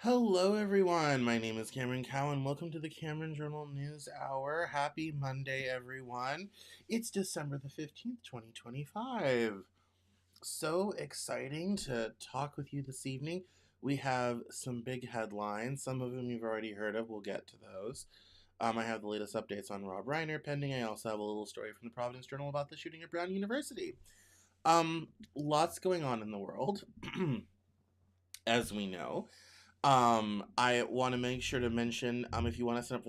Hello, everyone. My name is Cameron Cowan. Welcome to the Cameron Journal Newshour. Happy Monday, everyone. It's December the 15th, 2025. So exciting to talk with you this evening. We have some big headlines, some of them you've already heard of. We'll get to those. I have the latest updates on Rob Reiner pending. I also have a little story from the Providence Journal about the shooting at Brown University. Lots going on in the world, as we know. I want to make sure to mention if you want to sign up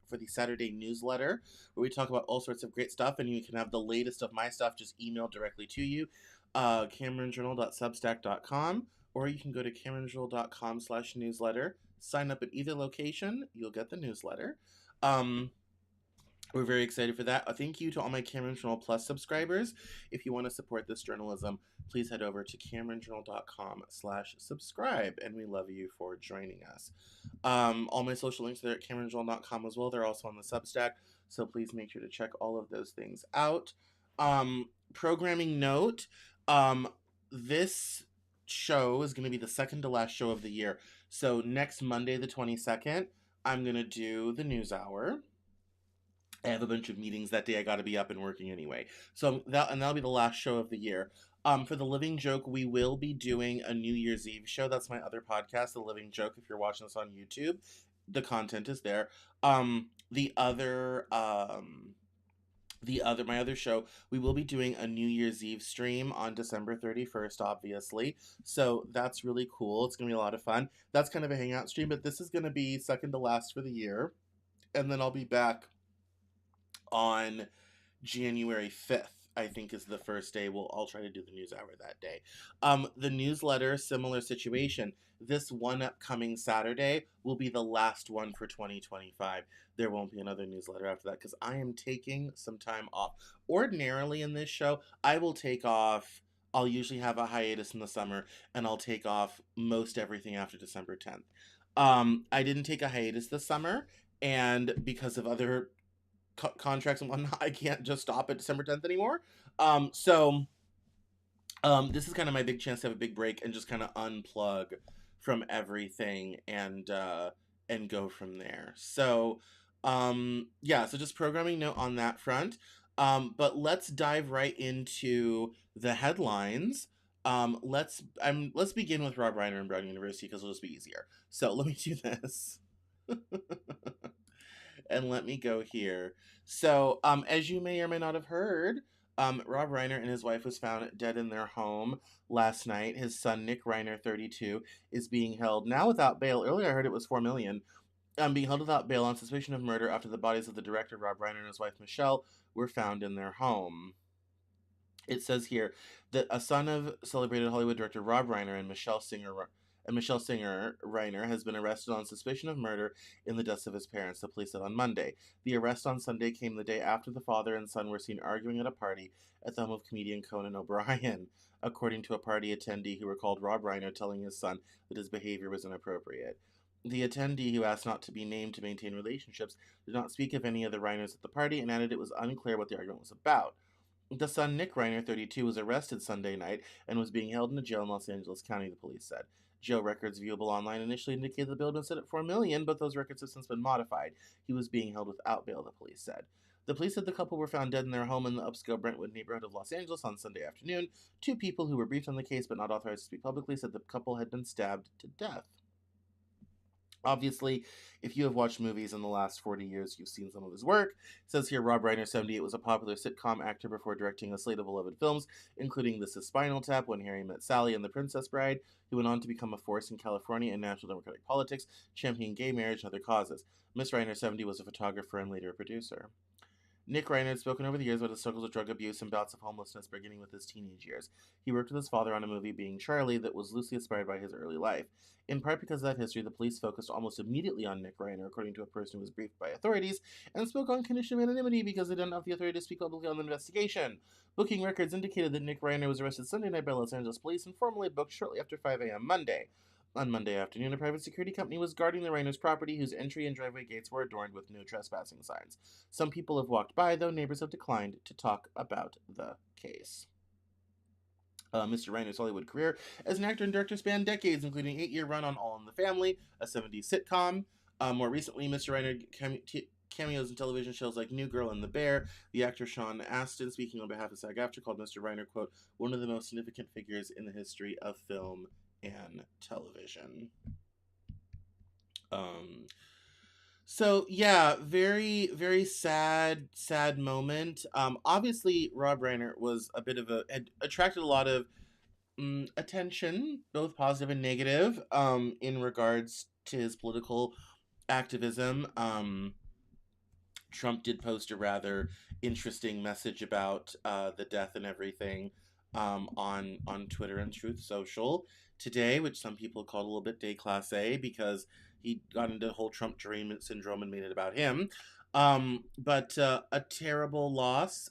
for the Saturday newsletter where we talk about all sorts of great stuff and you can have the latest of my stuff just emailed directly to you, cameronjournal.substack.com, or you can go to cameronjournal.com/newsletter. Sign up at either location, you'll get the newsletter. We're very excited for that. Thank you to all my Cameron Journal Plus subscribers. If you want to support this journalism, please head over to cameronjournal.com/subscribe, and we love you for joining us. All my social links are there at cameronjournal.com as well. They're also on the Substack, so please make sure to check all of those things out. Programming note, this show is going to be the second to last show of the year. So next Monday, the 22nd, I'm going to do the news hour. I have a bunch of meetings that day. I got to be up and working anyway. So that'll be the last show of the year. For the Living Joke, we will be doing a New Year's Eve show. That's my other podcast, The Living Joke. If you're watching this on YouTube, the content is there. My other show, we will be doing a New Year's Eve stream on December 31st, obviously. So that's really cool. It's gonna be a lot of fun. That's kind of a hangout stream, but this is gonna be second to last for the year, and then I'll be back on January 5th, I think is the first day. I'll try to do the news hour that day. The newsletter, similar situation. This one upcoming Saturday will be the last one for 2025. There won't be another newsletter after that because I am taking some time off. Ordinarily in this show, I will take off. I'll usually have a hiatus in the summer, and I'll take off most everything after December 10th. I didn't take a hiatus this summer, and because of other contracts and whatnot, I can't just stop at December 10th anymore. This is kind of my big chance to have a big break and just kind of unplug from everything and go from there. So so just programming note on that front. But let's dive right into the headlines. Let's begin with Rob Reiner and Brown University because it'll just be easier. So let me do this. And let me go here. So, as you may or may not have heard, Rob Reiner and his wife was found dead in their home last night. His son, Nick Reiner, 32, is being held now without bail. Earlier I heard it was $4 million. Being held without bail on suspicion of murder after the bodies of the director, Rob Reiner, and his wife, Michelle, were found in their home. It says here that a son of celebrated Hollywood director Rob Reiner and Michelle Singer Reiner has been arrested on suspicion of murder in the deaths of his parents, the police said on Monday. The arrest on Sunday came the day after the father and son were seen arguing at a party at the home of comedian Conan O'Brien, according to a party attendee who recalled Rob Reiner telling his son that his behavior was inappropriate. The attendee, who asked not to be named to maintain relationships, did not speak of any of the Reiners at the party and added it was unclear what the argument was about. The son, Nick Reiner, 32, was arrested Sunday night and was being held in a jail in Los Angeles County, the police said. Jail records viewable online initially indicated the bail had been set at $4 million, but those records have since been modified. He was being held without bail, the police said. The police said the couple were found dead in their home in the upscale Brentwood neighborhood of Los Angeles on Sunday afternoon. Two people who were briefed on the case but not authorized to speak publicly said the couple had been stabbed to death. Obviously, if you have watched movies in the last 40 years, you've seen some of his work. It says here, Rob Reiner, 78, was a popular sitcom actor before directing a slate of beloved films, including This Is Spinal Tap, When Harry Met Sally, and The Princess Bride. He went on to become a force in California and national democratic politics, championing gay marriage and other causes. Miss Reiner, 70, was a photographer and later a producer. Nick Reiner had spoken over the years about his struggles with drug abuse and bouts of homelessness beginning with his teenage years. He worked with his father on a movie, Being Charlie, that was loosely inspired by his early life. In part because of that history, the police focused almost immediately on Nick Reiner, according to a person who was briefed by authorities, and spoke on condition of anonymity because they didn't have the authority to speak publicly on the investigation. Booking records indicated that Nick Reiner was arrested Sunday night by Los Angeles police and formally booked shortly after 5 a.m. Monday. On Monday afternoon, a private security company was guarding the Reiner's property, whose entry and driveway gates were adorned with no trespassing signs. Some people have walked by, though neighbors have declined to talk about the case. Mr. Reiner's Hollywood career as an actor and director spanned decades, including an 8-year run on All in the Family, a 70s sitcom. More recently, Mr. Reiner cameos in television shows like New Girl and The Bear. The actor Sean Astin, speaking on behalf of SAG-AFTRA, called Mr. Reiner, quote, one of the most significant figures in the history of film and television. Um, so yeah, very very sad moment. Obviously Rob Reiner was a bit of a had attracted a lot of attention, both positive and negative, in regards to his political activism. Trump did post a rather interesting message about the death and everything on Twitter and Truth Social today, which some people called a little bit déclassé because he got into the whole Trump derangement syndrome and made it about him. But a terrible loss.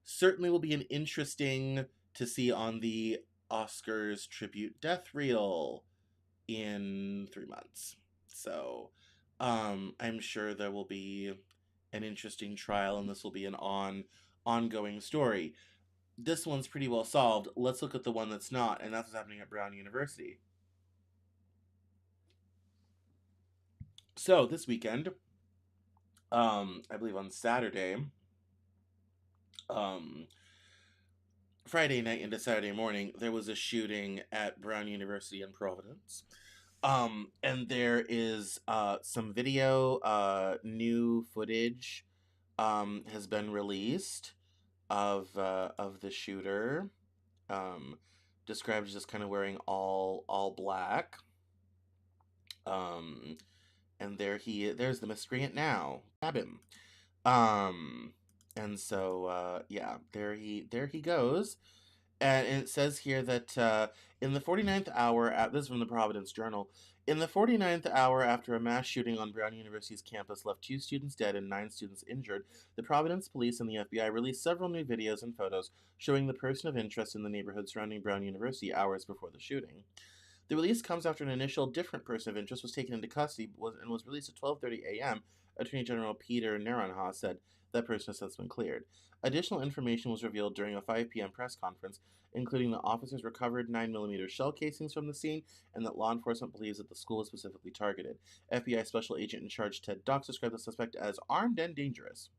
Certainly will be an interesting to see on the Oscars tribute death reel in 3 months. So I'm sure there will be an interesting trial, and this will be an ongoing story. This one's pretty well solved. Let's look at the one that's not, and that's what's happening at Brown University. So this weekend, I believe on Saturday, um, Friday night into Saturday morning, there was a shooting at Brown University in Providence. And there is some video, new footage has been released of the shooter, described as just kind of wearing all black. Um, and there's the miscreant now. Grab him. Um, and so yeah, there he goes. And it says here that in the 49th hour, this is from the Providence Journal, in the 49th hour after a mass shooting on Brown University's campus left 2 students dead and 9 students injured, the Providence police and the FBI released several new videos and photos showing the person of interest in the neighborhood surrounding Brown University hours before the shooting. The release comes after an initial different person of interest was taken into custody and was released at 12:30 a.m. Attorney General Peter Naranjo said that person has since been cleared. Additional information was revealed during a 5 p.m. press conference, including that officers recovered 9mm shell casings from the scene and that law enforcement believes that the school was specifically targeted. FBI Special Agent in Charge Ted Dox described the suspect as armed and dangerous.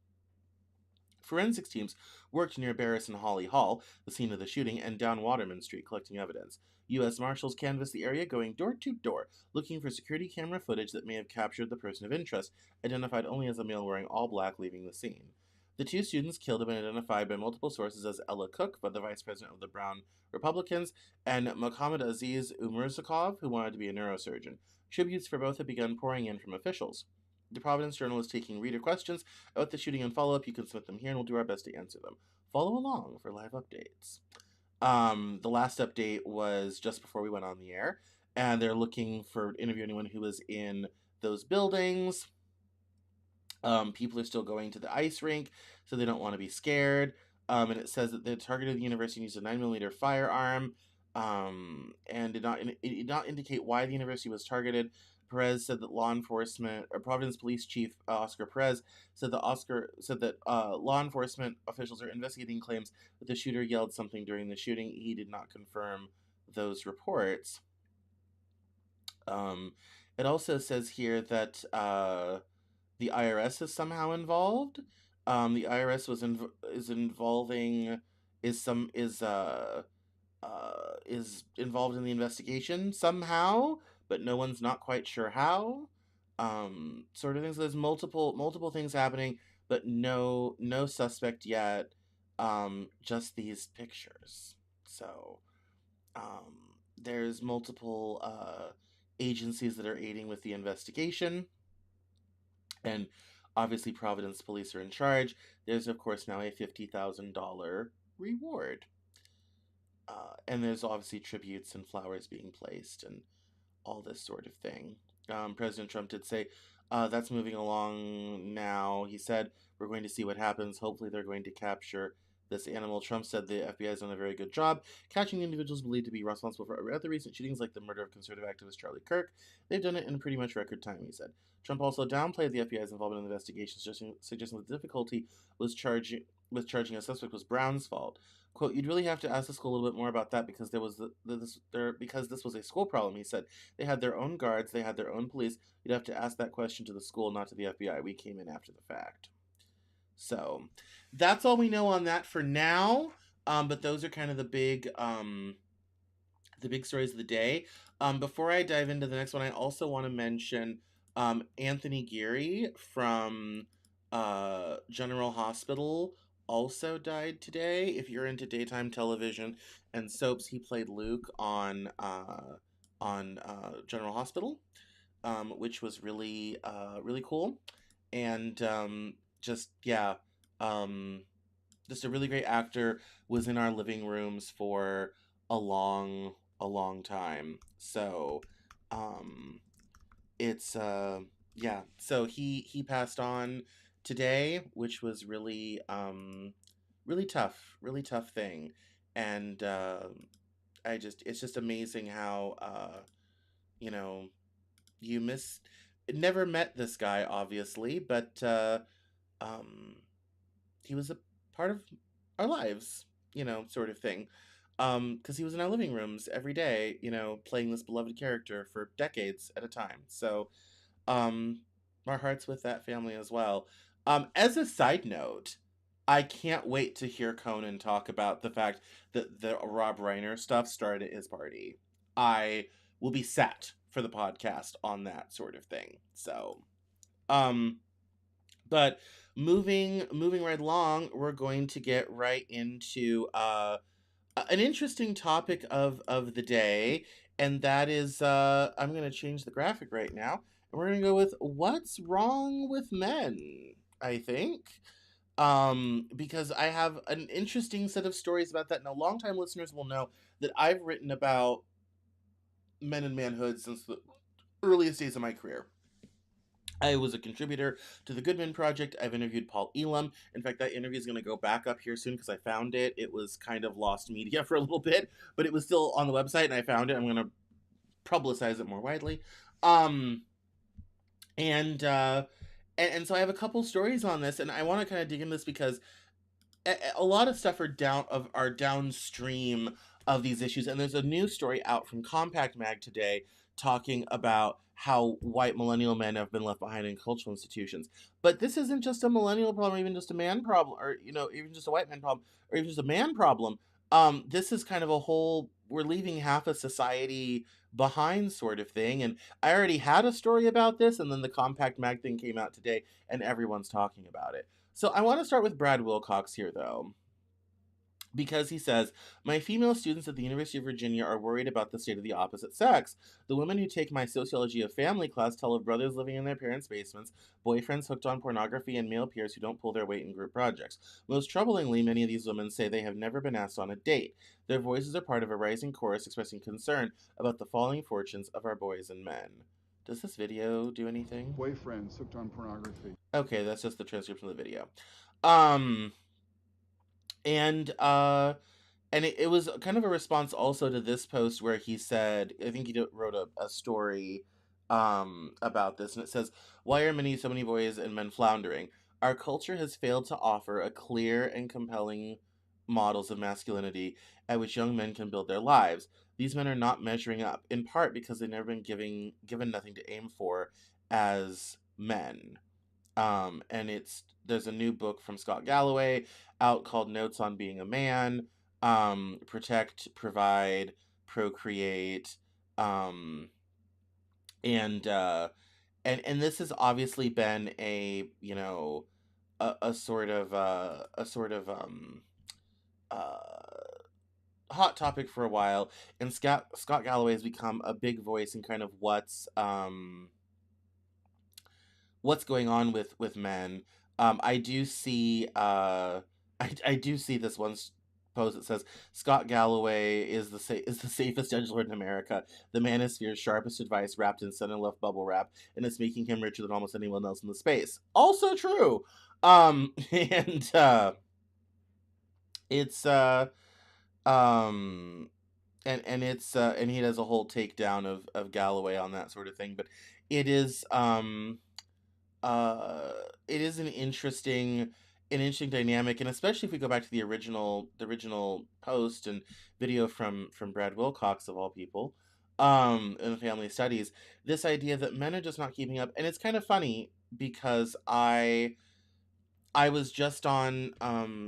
Forensics teams worked near Barris and Holly Hall, the scene of the shooting, and down Waterman Street collecting evidence. U.S. Marshals canvassed the area going door to door, looking for security camera footage that may have captured the person of interest, identified only as a male wearing all black leaving the scene. The 2 students killed have been identified by multiple sources as Ella Cook, the vice president of the Brown Republicans, and Mohammad Aziz Umarzakov, who wanted to be a neurosurgeon. Tributes for both have begun pouring in from officials. The Providence Journal is taking reader questions about the shooting and follow-up. You can submit them here, and we'll do our best to answer them. Follow along for live updates. The last update was just before we went on the air, and they're looking for interview anyone who was in those buildings. People are still going to the ice rink, so they don't want to be scared. And it says that the target of the university used a 9mm firearm, and did not indicate why the university was targeted. Perez said that law enforcement, or Providence Police Chief Oscar Perez said that law enforcement officials are investigating claims that the shooter yelled something during the shooting. He did not confirm those reports. It also says here that the IRS is somehow involved. The IRS is involved in the investigation somehow, but no one's not quite sure how. Sort of things. So there's multiple things happening, but no suspect yet. Just these pictures. So there's multiple agencies that are aiding with the investigation. And obviously Providence police are in charge. There's, of course, now a $50,000 reward. And there's obviously tributes and flowers being placed and all this sort of thing. President Trump did say, that's moving along now. He said, we're going to see what happens. Hopefully they're going to capture this animal. Trump said the FBI has done a very good job catching the individuals believed to be responsible for other recent shootings like the murder of conservative activist Charlie Kirk. They've done it in pretty much record time, he said. Trump also downplayed the FBI's involvement in the investigations, suggesting the difficulty was with charging a suspect was Brown's fault. Quote, you'd really have to ask the school a little bit more about that because there was because this was a school problem. He said they had their own guards, they had their own police. You'd have to ask that question to the school, not to the FBI. We came in after the fact. So that's all we know on that for now. But those are kind of the big stories of the day. Before I dive into the next one, I also want to mention Anthony Geary from General Hospital also died today. If you're into daytime television and soaps, he played Luke on General Hospital, which was really cool, and just yeah, um, just a really great actor. Was in our living rooms for a long time. So um it's yeah, so he passed on today, which was really tough thing. And I just it's just amazing how you know, you miss never met this guy obviously, but um he was a part of our lives, sort of thing. Because he was in our living rooms every day, playing this beloved character for decades at a time. So, um, our hearts with that family as well. As a side note, I can't wait to hear Conan talk about the fact that the Rob Reiner stuff started at his party. I will be set for the podcast on that sort of thing. So, um, but moving right along, we're going to get right into an interesting topic of the day, and that is I'm going to change the graphic right now, and we're going to go with what's wrong with men. I think because I have an interesting set of stories about that, and longtime listeners will know that I've written about men and manhood since the earliest days of my career. I was a contributor to the Goodman Project. I've interviewed Paul Elam. In fact, that interview is going to go back up here soon because I found it. It was kind of lost media for a little bit, but it was still on the website, and I found it. I'm going to publicize it more widely. Um, and, uh, and so I have a couple stories on this, and I want to kind of dig in this because a lot of stuff are downstream of these issues, and there's a news story out from Compact Mag today talking about how white millennial men have been left behind in cultural institutions. But this isn't just a millennial problem, or even just a man problem, or even just a white man problem, or even just a man problem. This is kind of a whole we're leaving half a society behind sort of thing. And I already had a story about this, and then the Compact Mag thing came out today, and everyone's talking about it. So I want to start with Brad Wilcox here, though, because he says, my female students at the University of Virginia are worried about the state of the opposite sex. The women who take my sociology of family class tell of brothers living in their parents' basements, boyfriends hooked on pornography, and male peers who don't pull their weight in group projects. Most troublingly, many of these women say they have never been asked on a date. Their voices are part of a rising chorus expressing concern about the falling fortunes of our boys and men. Does this video do anything? Boyfriends hooked on pornography. Okay, that's just the transcription of the video. Um, and it was kind of a response also to this post where he said, I think he wrote a story about this, and it says, why are so many boys and men floundering? Our culture has failed to offer a clear and compelling models of masculinity at which young men can build their lives. These men are not measuring up, in part because they've never been given nothing to aim for as men. And there's a new book from Scott Galloway out called Notes on Being a Man. Protect, provide, procreate, um, and and this has obviously been a sort of uh, hot topic for a while, and Scott Galloway has become a big voice in kind of what's going on with men. I do see I do see this one post that says Scott Galloway is the safest edgelord in America. The manosphere's sharpest advice wrapped in sun and love bubble wrap, and it's making him richer than almost anyone else in the space. Also true. And it's um and he does a whole takedown of Galloway on that sort of thing, but it is uh it is an interesting an interesting dynamic, and especially if we go back to the original post and video from Brad Wilcox of all people, in the family studies, this idea that men are just not keeping up, and it's kind of funny because I was just on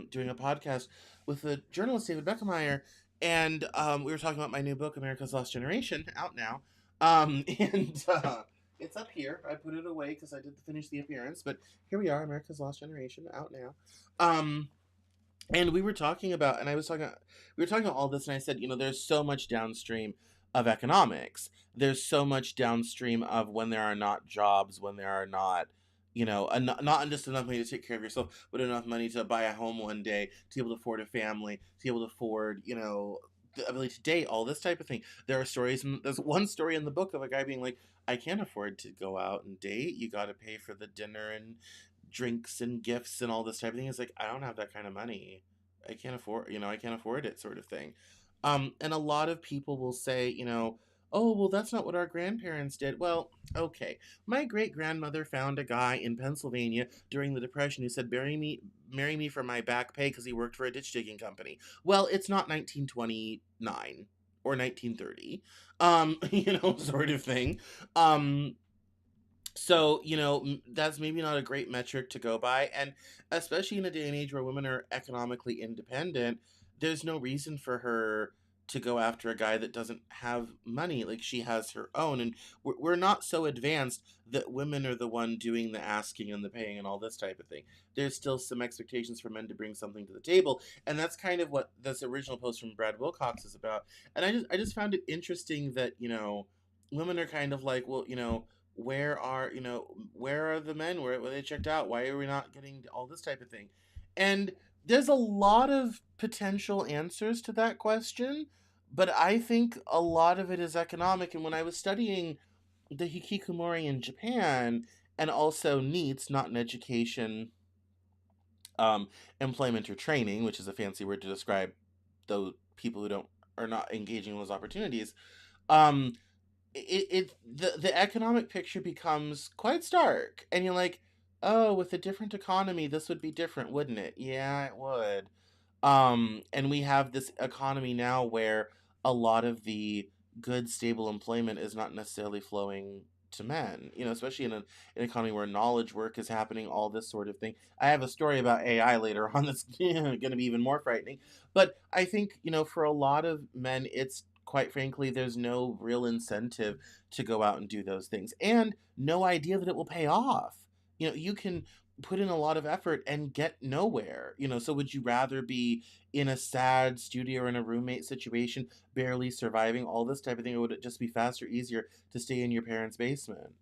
doing a podcast with the journalist David Beckmeyer, and we were talking about my new book, America's Lost Generation, out now, and it's up here. I put it away because I did finish the appearance, but here we are, America's Lost Generation, out now. Um, and we were talking about, and I was talking, we were talking about all this, and I said, there's so much downstream of economics. There's so much downstream of when there are not jobs, when there are not, not just enough money to take care of yourself, but enough money to buy a home one day, to be able to afford a family, to be able to afford, the ability to date, all this type of thing. There are stories, and there's one story in the book of a guy being like, I can't afford to go out and date. You got to pay for the dinner and drinks and gifts and all this type of thing. It's like, I don't have that kind of money. I can't afford it, sort of thing. And a lot of people will say, oh, well, that's not what our grandparents did. Well, okay. My great grandmother found a guy in Pennsylvania during the Depression who said, marry me for my back pay because he worked for a ditch digging company. Well, it's not 1929 or 1930, sort of thing. Um, so, that's maybe not a great metric to go by. And especially in a day and age where women are economically independent, there's no reason for her to go after a guy that doesn't have money. Like, she has her own. And we're not so advanced that women are the one doing the asking and the paying and all this type of thing. There's still some expectations for men to bring something to the table. And that's kind of what this original post from Brad Wilcox is about. And I just found it interesting that, women are kind of like, well, where are the men? Where they checked out? Why are we not getting all this type of thing? And there's a lot of potential answers to that question, but I think a lot of it is economic. And when I was studying the hikikomori in Japan, and also NEETs, not in education, employment or training, which is a fancy word to describe those people who don't are not engaging in those opportunities. um, the economic picture becomes quite stark, and you're like, oh, with a different economy this would be different, wouldn't it? Yeah, it would. And we have this economy now where a lot of the good stable employment is not necessarily flowing to men, especially in an economy where knowledge work is happening, all this sort of thing. I have a story about AI later on that's going to be even more frightening. But I think, for a lot of men, it's quite frankly, there's no real incentive to go out and do those things, and no idea that it will pay off. You can put in a lot of effort and get nowhere. So would you rather be in a sad studio or in a roommate situation, barely surviving, all this type of thing, or would it just be faster, easier to stay in your parents' basement?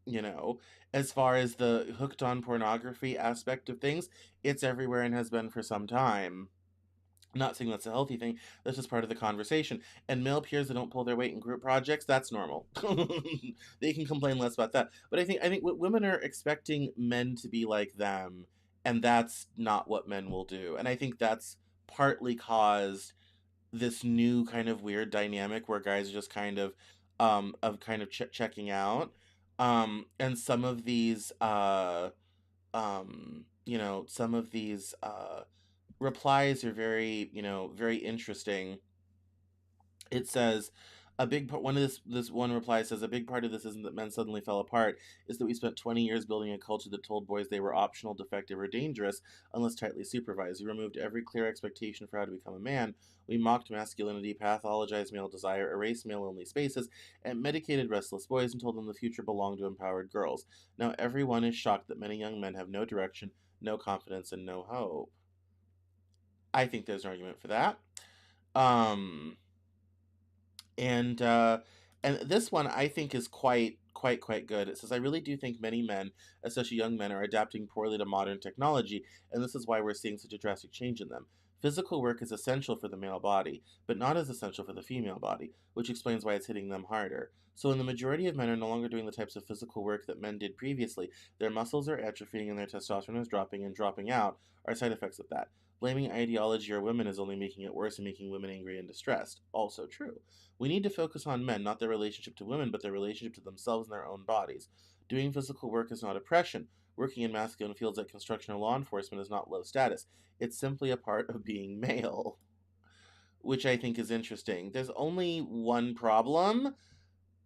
You know, as far as the hooked on pornography aspect of things, it's everywhere and has been for some time. Not saying that's a healthy thing. That's just part of the conversation. And male peers that don't pull their weight in group projects, that's normal. They can complain less about that. But I think women are expecting men to be like them, and that's not what men will do. And I think that's partly caused this new kind of weird dynamic where guys are just kind of checking out. And some of these replies are very, very interesting. It says a big part. One of this one reply says a big part of this isn't that men suddenly fell apart. Is that we spent 20 years building a culture that told boys they were optional, defective, or dangerous unless tightly supervised. We removed every clear expectation for how to become a man. We mocked masculinity, pathologized male desire, erased male-only spaces, and medicated restless boys and told them the future belonged to empowered girls. Now everyone is shocked that many young men have no direction, no confidence, and no hope. I think there's an argument for that. Um, and this one I think is quite good. It says, I really do think many men, especially young men, are adapting poorly to modern technology, and this is why we're seeing such a drastic change in them. Physical work is essential for the male body, but not as essential for the female body, which explains why it's hitting them harder. So when the majority of men are no longer doing the types of physical work that men did previously, their muscles are atrophying and their testosterone is dropping and dropping out are side effects of that. Blaming ideology or women is only making it worse and making women angry and distressed. Also true. We need to focus on men, not their relationship to women, but their relationship to themselves and their own bodies. Doing physical work is not oppression. Working in masculine fields like construction or law enforcement is not low status. It's simply a part of being male, which I think is interesting. There's only one problem.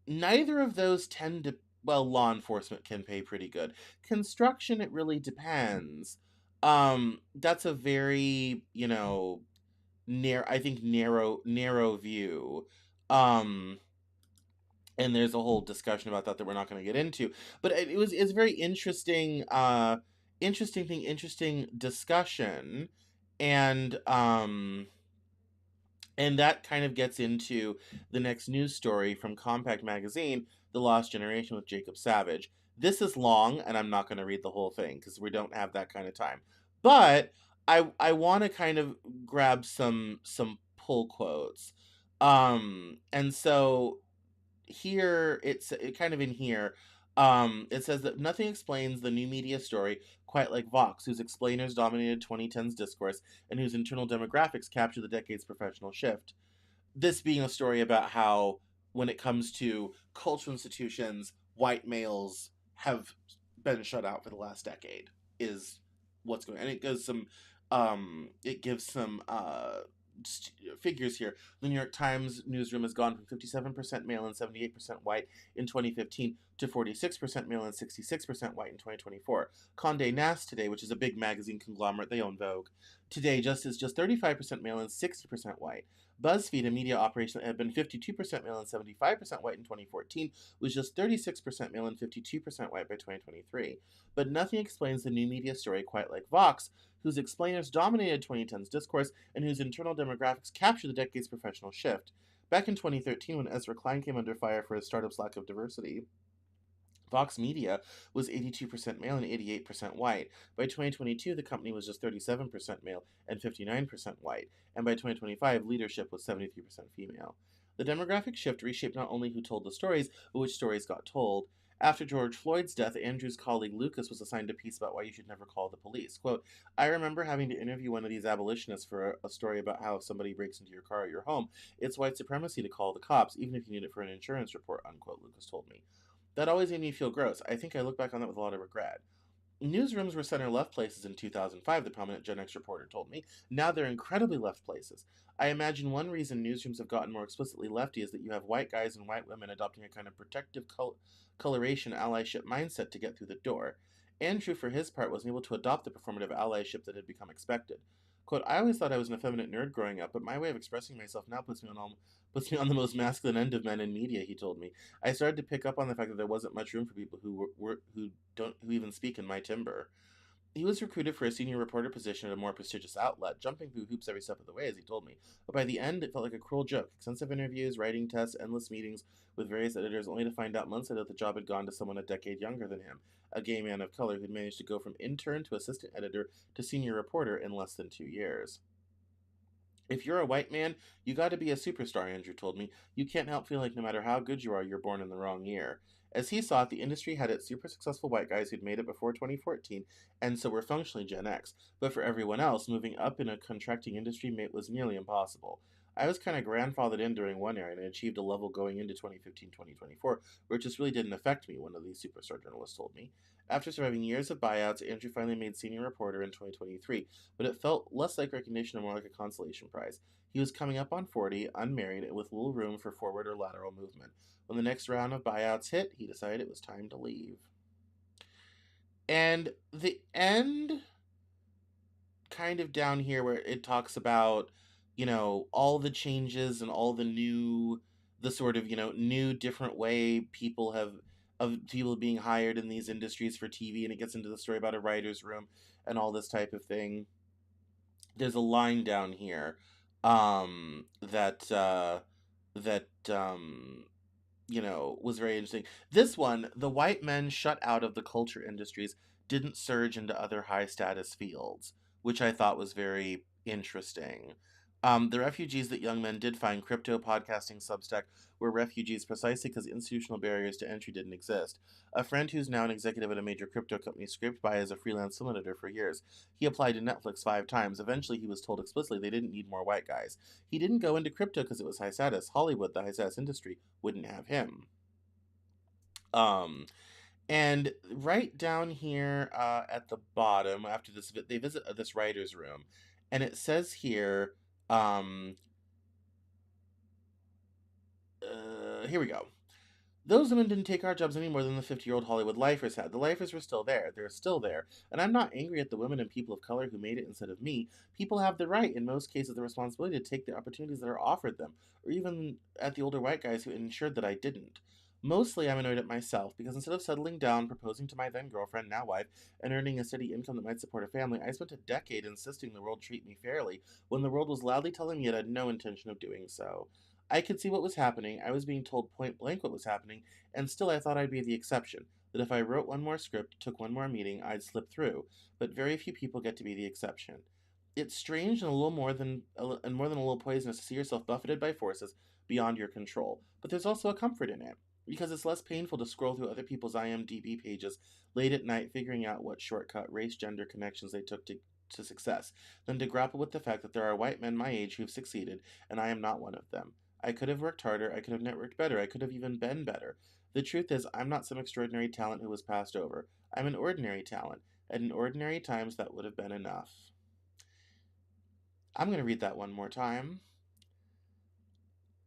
Neither of those tend to, well, law enforcement can pay pretty good. Construction, it really depends. That's a very, I think narrow view. Um and there's a whole discussion about that we're not going to get into, but it's very interesting, interesting discussion. And um and that kind of gets into the next news story from Compact Magazine, The Lost Generation with Jacob Savage. This is long, and I'm not going to read the whole thing because we don't have that kind of time. But I want to kind of grab some pull quotes. And so here kind of in here, it says that nothing explains the new media story quite like Vox, whose explainers dominated 2010's discourse and whose internal demographics capture the decade's professional shift. This being a story about how, when it comes to cultural institutions, white males have been shut out for the last decade, is what's going on. And it gives some figures here. The New York Times newsroom has gone from 57% male and 78% white in 2015 to 46% male and 66% white in 2024. Condé Nast Today, which is a big magazine conglomerate, they own Vogue, today is just 35% male and 60% white. BuzzFeed, a media operation that had been 52% male and 75% white in 2014, was just 36% male and 52% white by 2023. But nothing explains the new media story quite like Vox, whose explainers dominated 2010's discourse and whose internal demographics capture the decade's professional shift. Back in 2013, when Ezra Klein came under fire for his startup's lack of diversity, Vox Media was 82% male and 88% white. By 2022, the company was just 37% male and 59% white. And by 2025, leadership was 73% female. The demographic shift reshaped not only who told the stories, but which stories got told. After George Floyd's death, Andrew's colleague Lucas was assigned a piece about why you should never call the police. Quote, I remember having to interview one of these abolitionists for a story about how if somebody breaks into your car at your home, it's white supremacy to call the cops, even if you need it for an insurance report, unquote, Lucas told me. That always made me feel gross. I think I look back on that with a lot of regret. Newsrooms were center left places in 2005, the prominent Gen X reporter told me. Now they're incredibly left places. I imagine one reason newsrooms have gotten more explicitly lefty is that you have white guys and white women adopting a kind of protective coloration allyship mindset to get through the door. Andrew, for his part, wasn't able to adopt the performative allyship that had become expected. Quote, I always thought I was an effeminate nerd growing up, but my way of expressing myself now puts me on the most masculine end of men in media, he told me. I started to pick up on the fact that there wasn't much room for people who even speak in my timber. He was recruited for a senior reporter position at a more prestigious outlet, jumping through hoops every step of the way, as he told me. But by the end, it felt like a cruel joke. Extensive interviews, writing tests, endless meetings with various editors, only to find out months later that the job had gone to someone a decade younger than him, a gay man of color who'd managed to go from intern to assistant editor to senior reporter in less than 2 years. If you're a white man, you got to be a superstar, Andrew told me. You can't help feeling like no matter how good you are, you're born in the wrong year. As he saw it, the industry had its super successful white guys who'd made it before 2014, and so were functionally Gen X. But for everyone else, moving up in a contracting industry was nearly impossible. I was kind of grandfathered in during one era and achieved a level going into 2015 2024, where it just really didn't affect me, one of these superstar journalists told me. After surviving years of buyouts, Andrew finally made senior reporter in 2023, but it felt less like recognition and more like a consolation prize. He was coming up on 40, unmarried, and with little room for forward or lateral movement. When the next round of buyouts hit, he decided it was time to leave. And the end, kind of down here, where it talks about, all the changes and all the sort of, new different way of people being hired in these industries for TV, and it gets into the story about a writer's room and all this type of thing. There's a line down here, that was very interesting. This one, the white men shut out of the culture industries didn't surge into other high status fields, which I thought was very interesting. The refugees that young men did find, crypto, podcasting, Substack, were refugees precisely because institutional barriers to entry didn't exist. A friend who's now an executive at a major crypto company scraped by as a freelance film editor for years. He applied to Netflix 5 times. Eventually, he was told explicitly they didn't need more white guys. He didn't go into crypto because it was high status. Hollywood, the high status industry, wouldn't have him. Um, And right down here at the bottom, after this, they visit this writer's room, and it says here, um, here we go. Those women didn't take our jobs any more than the 50-year-old Hollywood lifers had. The lifers were still there. They're still there. And I'm not angry at the women and people of color who made it instead of me. People have the right, in most cases, the responsibility to take the opportunities that are offered them, or even at the older white guys who ensured that I didn't. Mostly, I'm annoyed at myself because instead of settling down, proposing to my then girlfriend, now wife, and earning a steady income that might support a family, I spent a decade insisting the world treat me fairly when the world was loudly telling me it had no intention of doing so. I could see what was happening. I was being told point blank what was happening, and still I thought I'd be the exception. That if I wrote one more script, took one more meeting, I'd slip through. But very few people get to be the exception. It's strange and more than a little poisonous to see yourself buffeted by forces beyond your control. But there's also a comfort in it. Because it's less painful to scroll through other people's IMDb pages late at night figuring out what shortcut race gender connections they took to success than to grapple with the fact that there are white men my age who've succeeded, and I am not one of them. I could have worked harder, I could have networked better, I could have even been better. The truth is, I'm not some extraordinary talent who was passed over. I'm an ordinary talent, and in ordinary times that would have been enough. I'm going to read that one more time.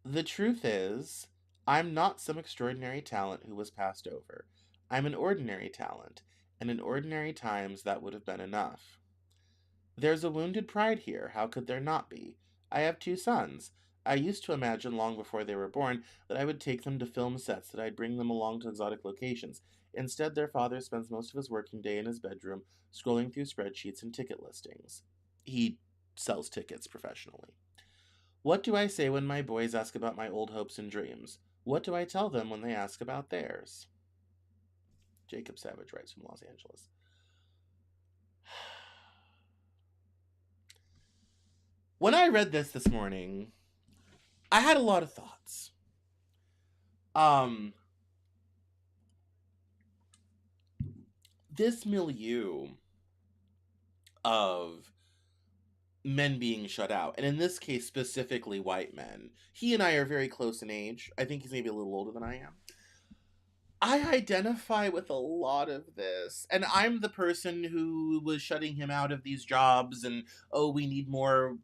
The truth is, I'm not some extraordinary talent who was passed over. I'm an ordinary talent, and in ordinary times that would have been enough. There's a wounded pride here. How could there not be? I have two sons. I used to imagine long before they were born that I would take them to film sets, that I'd bring them along to exotic locations. Instead, their father spends most of his working day in his bedroom, scrolling through spreadsheets and ticket listings. He sells tickets professionally. What do I say when my boys ask about my old hopes and dreams? What do I tell them when they ask about theirs? Jacob Savage writes from Los Angeles. When I read this morning, I had a lot of thoughts. This milieu of men being shut out, and in this case specifically white men. He and I are very close in age. I think he's maybe a little older than I am. I identify with a lot of this. And I'm the person who was shutting him out of these jobs and, oh, we need more,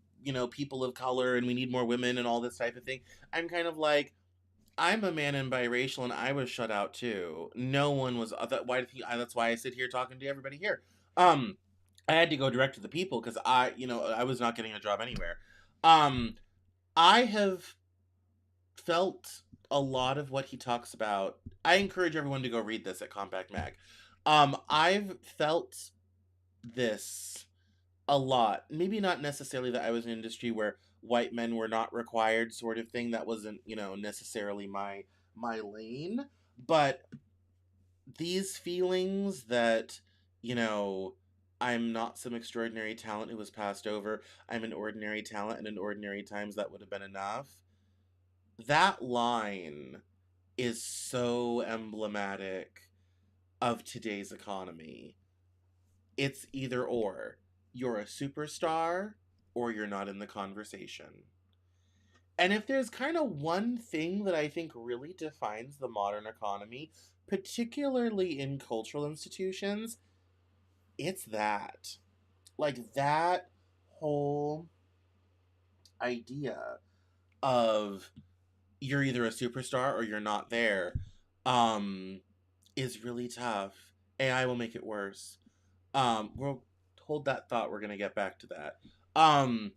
people of color and we need more women and all this type of thing. I'm kind of like, I'm a man and biracial and I was shut out too. No one was, that's why I sit here talking to everybody here. I had to go direct to the people because I was not getting a job anywhere. Um, I have felt a lot of what he talks about. I encourage everyone to go read this at Compact Mag. I've felt this a lot. Maybe not necessarily that I was in an industry where white men were not required, sort of thing. That wasn't, necessarily my lane. But these feelings that, you know, I'm not some extraordinary talent who was passed over. I'm an ordinary talent, and in ordinary times that would have been enough. That line is so emblematic of today's economy. It's either or. You're a superstar or you're not in the conversation. And if there's kind of one thing that I think really defines the modern economy, particularly in cultural institutions, it's that. Like that whole idea of you're either a superstar or you're not there um is really tough. AI will make it worse. We'll hold that thought. We're gonna get back to that. Um,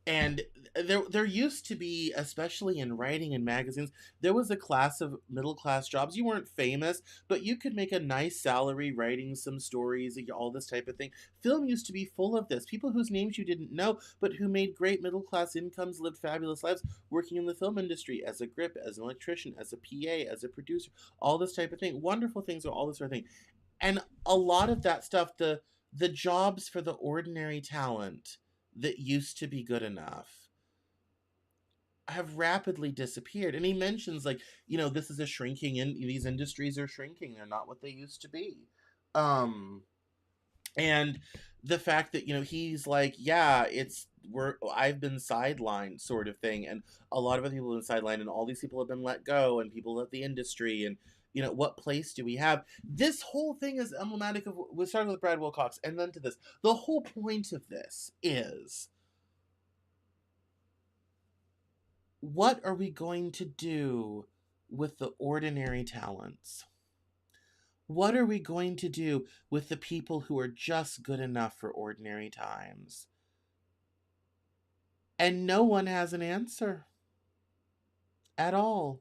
and there used to be, especially in writing and magazines, there was a class of middle class jobs. You weren't famous, but you could make a nice salary writing some stories, all this type of thing. Film used to be full of this. People whose names you didn't know, but who made great middle class incomes, lived fabulous lives working in the film industry as a grip, as an electrician, as a PA, as a producer, all this type of thing. Wonderful things, all this sort of thing. And a lot of that stuff, the jobs for the ordinary talent that used to be good enough have rapidly disappeared. And he mentions, like, this is a shrinking, in these industries are shrinking. They're not what they used to be. And the fact that, he's like, yeah, I've been sidelined, sort of thing, and a lot of other people have been sidelined, and all these people have been let go, and people left the industry, and What place do we have? This whole thing is emblematic of, we started with Brad Wilcox and then to this. The whole point of this is, what are we going to do with the ordinary talents? What are we going to do with the people who are just good enough for ordinary times? And no one has an answer at all.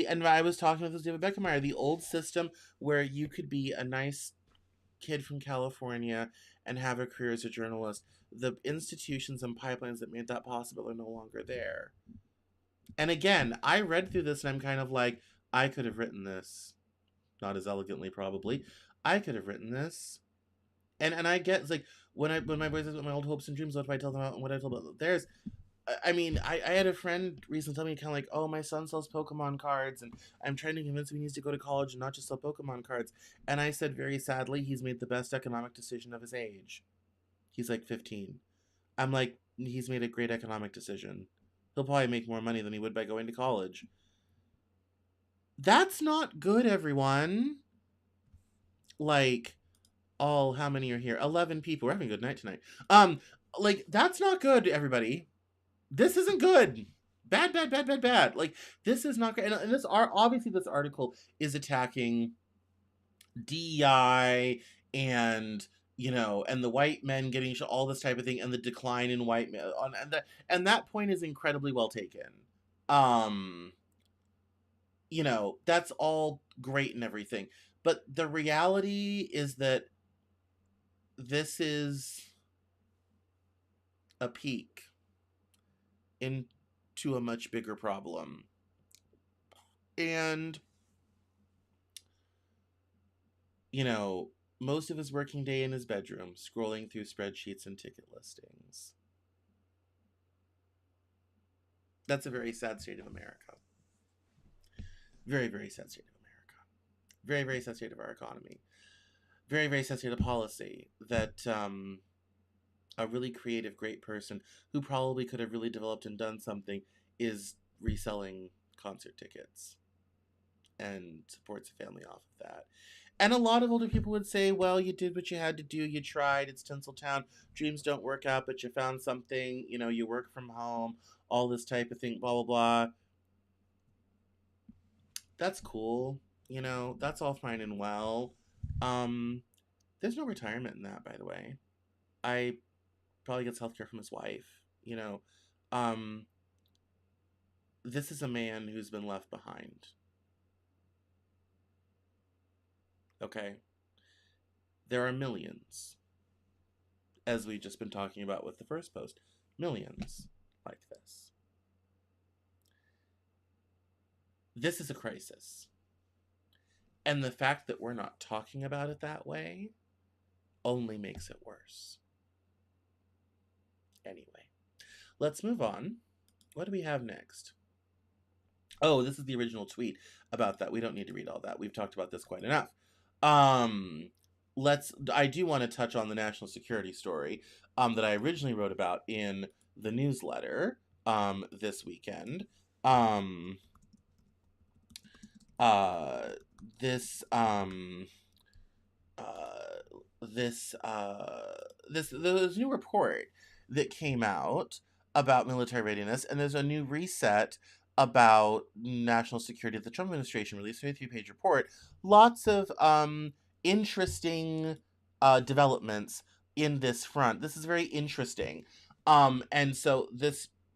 And I was talking with this David Beckemeyer, the old system where you could be a nice kid from California and have a career as a journalist. The institutions and pipelines that made that possible are no longer there. And again, I read through this and I'm kind of like, I could have written this. Not as elegantly, probably. I could have written this. And I get, it's like, when my boys ask about my old hopes and dreams, what do I tell them about and what I told about theirs? I mean, I had a friend recently tell me kind of like, oh, my son sells Pokemon cards, and I'm trying to convince him he needs to go to college and not just sell Pokemon cards. And I said, very sadly, he's made the best economic decision of his age. He's like 15. I'm like, he's made a great economic decision. He'll probably make more money than he would by going to college. That's not good, everyone. Like, how many are here? 11 people. We're having a good night tonight. Like, that's not good, everybody. This isn't good. Bad, bad, bad, bad, bad. Like, this is not good. And this obviously this article is attacking DEI and and the white men getting all this type of thing and the decline in white men, and that point is incredibly well taken. That's all great and everything, but the reality is that this is a peek into a much bigger problem. And most of his working day in his bedroom, scrolling through spreadsheets and ticket listings. That's a very sad state of America. Very, very sad state of America. Very, very sad state of our economy. Very, very sad state of policy that a really creative, great person who probably could have really developed and done something is reselling concert tickets and supports a family off of that. And a lot of older people would say, well, you did what you had to do. You tried. It's Tinseltown. Dreams don't work out, but you found something. You work from home, all this type of thing, blah, blah, blah. That's cool. That's all fine and well. There's no retirement in that, by the way. I probably gets healthcare from his wife. This is a man who's been left behind. Okay? There are millions, as we've just been talking about with the first post. Millions like this. This is a crisis. And the fact that we're not talking about it that way only makes it worse. Anyway, let's move on. What do we have next? Oh, this is the original tweet about that. We don't need to read all that. We've talked about this quite enough. I do want to touch on the national security story that I originally wrote about in the newsletter this weekend. This new report that came out about military readiness, and there's a new reset about national security that the Trump administration released, a 3-page report. Lots of interesting developments in this front. This is very interesting. And so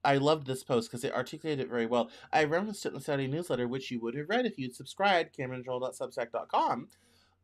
I loved this post because they articulated it very well. I referenced it in the Saturday newsletter, which you would have read if you'd subscribed, CameronJournal.substack.com.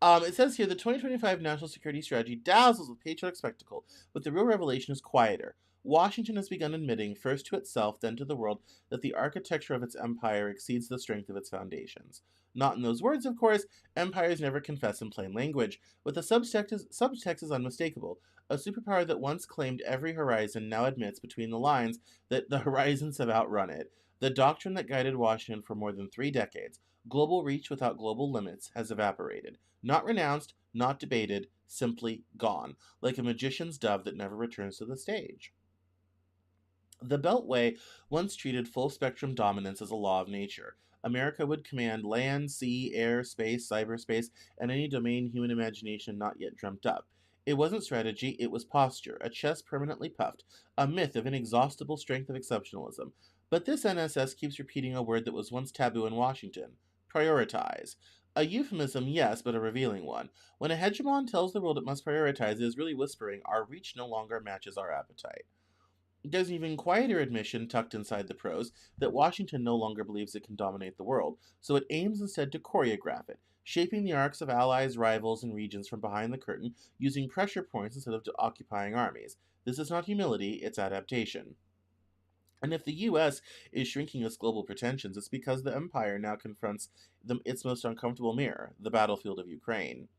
It says here, the 2025 national security strategy dazzles with patriotic spectacle, but the real revelation is quieter. Washington has begun admitting, first to itself, then to the world, that the architecture of its empire exceeds the strength of its foundations. Not in those words, of course. Empires never confess in plain language, but the subtext is unmistakable. A superpower that once claimed every horizon now admits between the lines that the horizons have outrun it. The doctrine that guided Washington for more than 3 decades, global reach without global limits, has evaporated. Not renounced, not debated, simply gone, like a magician's dove that never returns to the stage. The Beltway once treated full-spectrum dominance as a law of nature, America would command land, sea, air, space, cyberspace, and any domain human imagination not yet dreamt up. It wasn't strategy, it was posture, a chest permanently puffed, a myth of inexhaustible strength of exceptionalism. But this NSS keeps repeating a word that was once taboo in Washington: prioritize. A euphemism, yes, but a revealing one. When a hegemon tells the world it must prioritize, it is really whispering, our reach no longer matches our appetite. There's an even quieter admission tucked inside the prose that Washington no longer believes it can dominate the world, so it aims instead to choreograph it, shaping the arcs of allies, rivals, and regions from behind the curtain, using pressure points instead of occupying armies. This is not humility, it's adaptation. And if the US is shrinking its global pretensions, it's because the empire now confronts its most uncomfortable mirror, the battlefield of Ukraine.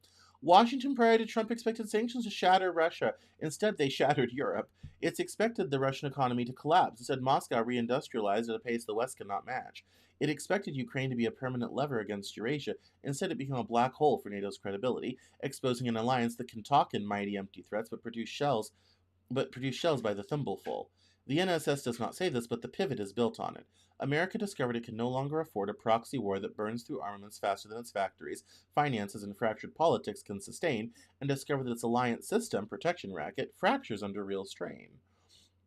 Washington, prior to Trump, expected sanctions to shatter Russia. Instead, they shattered Europe. It's expected the Russian economy to collapse. Instead, Moscow reindustrialized at a pace the West cannot match. It expected Ukraine to be a permanent lever against Eurasia. Instead, it became a black hole for NATO's credibility, exposing an alliance that can talk in mighty empty threats but produce shells by the thimbleful. The NSS does not say this, but the pivot is built on it. America discovered it can no longer afford a proxy war that burns through armaments faster than its factories, finances, and fractured politics can sustain, and discovered that its alliance system, protection racket, fractures under real strain.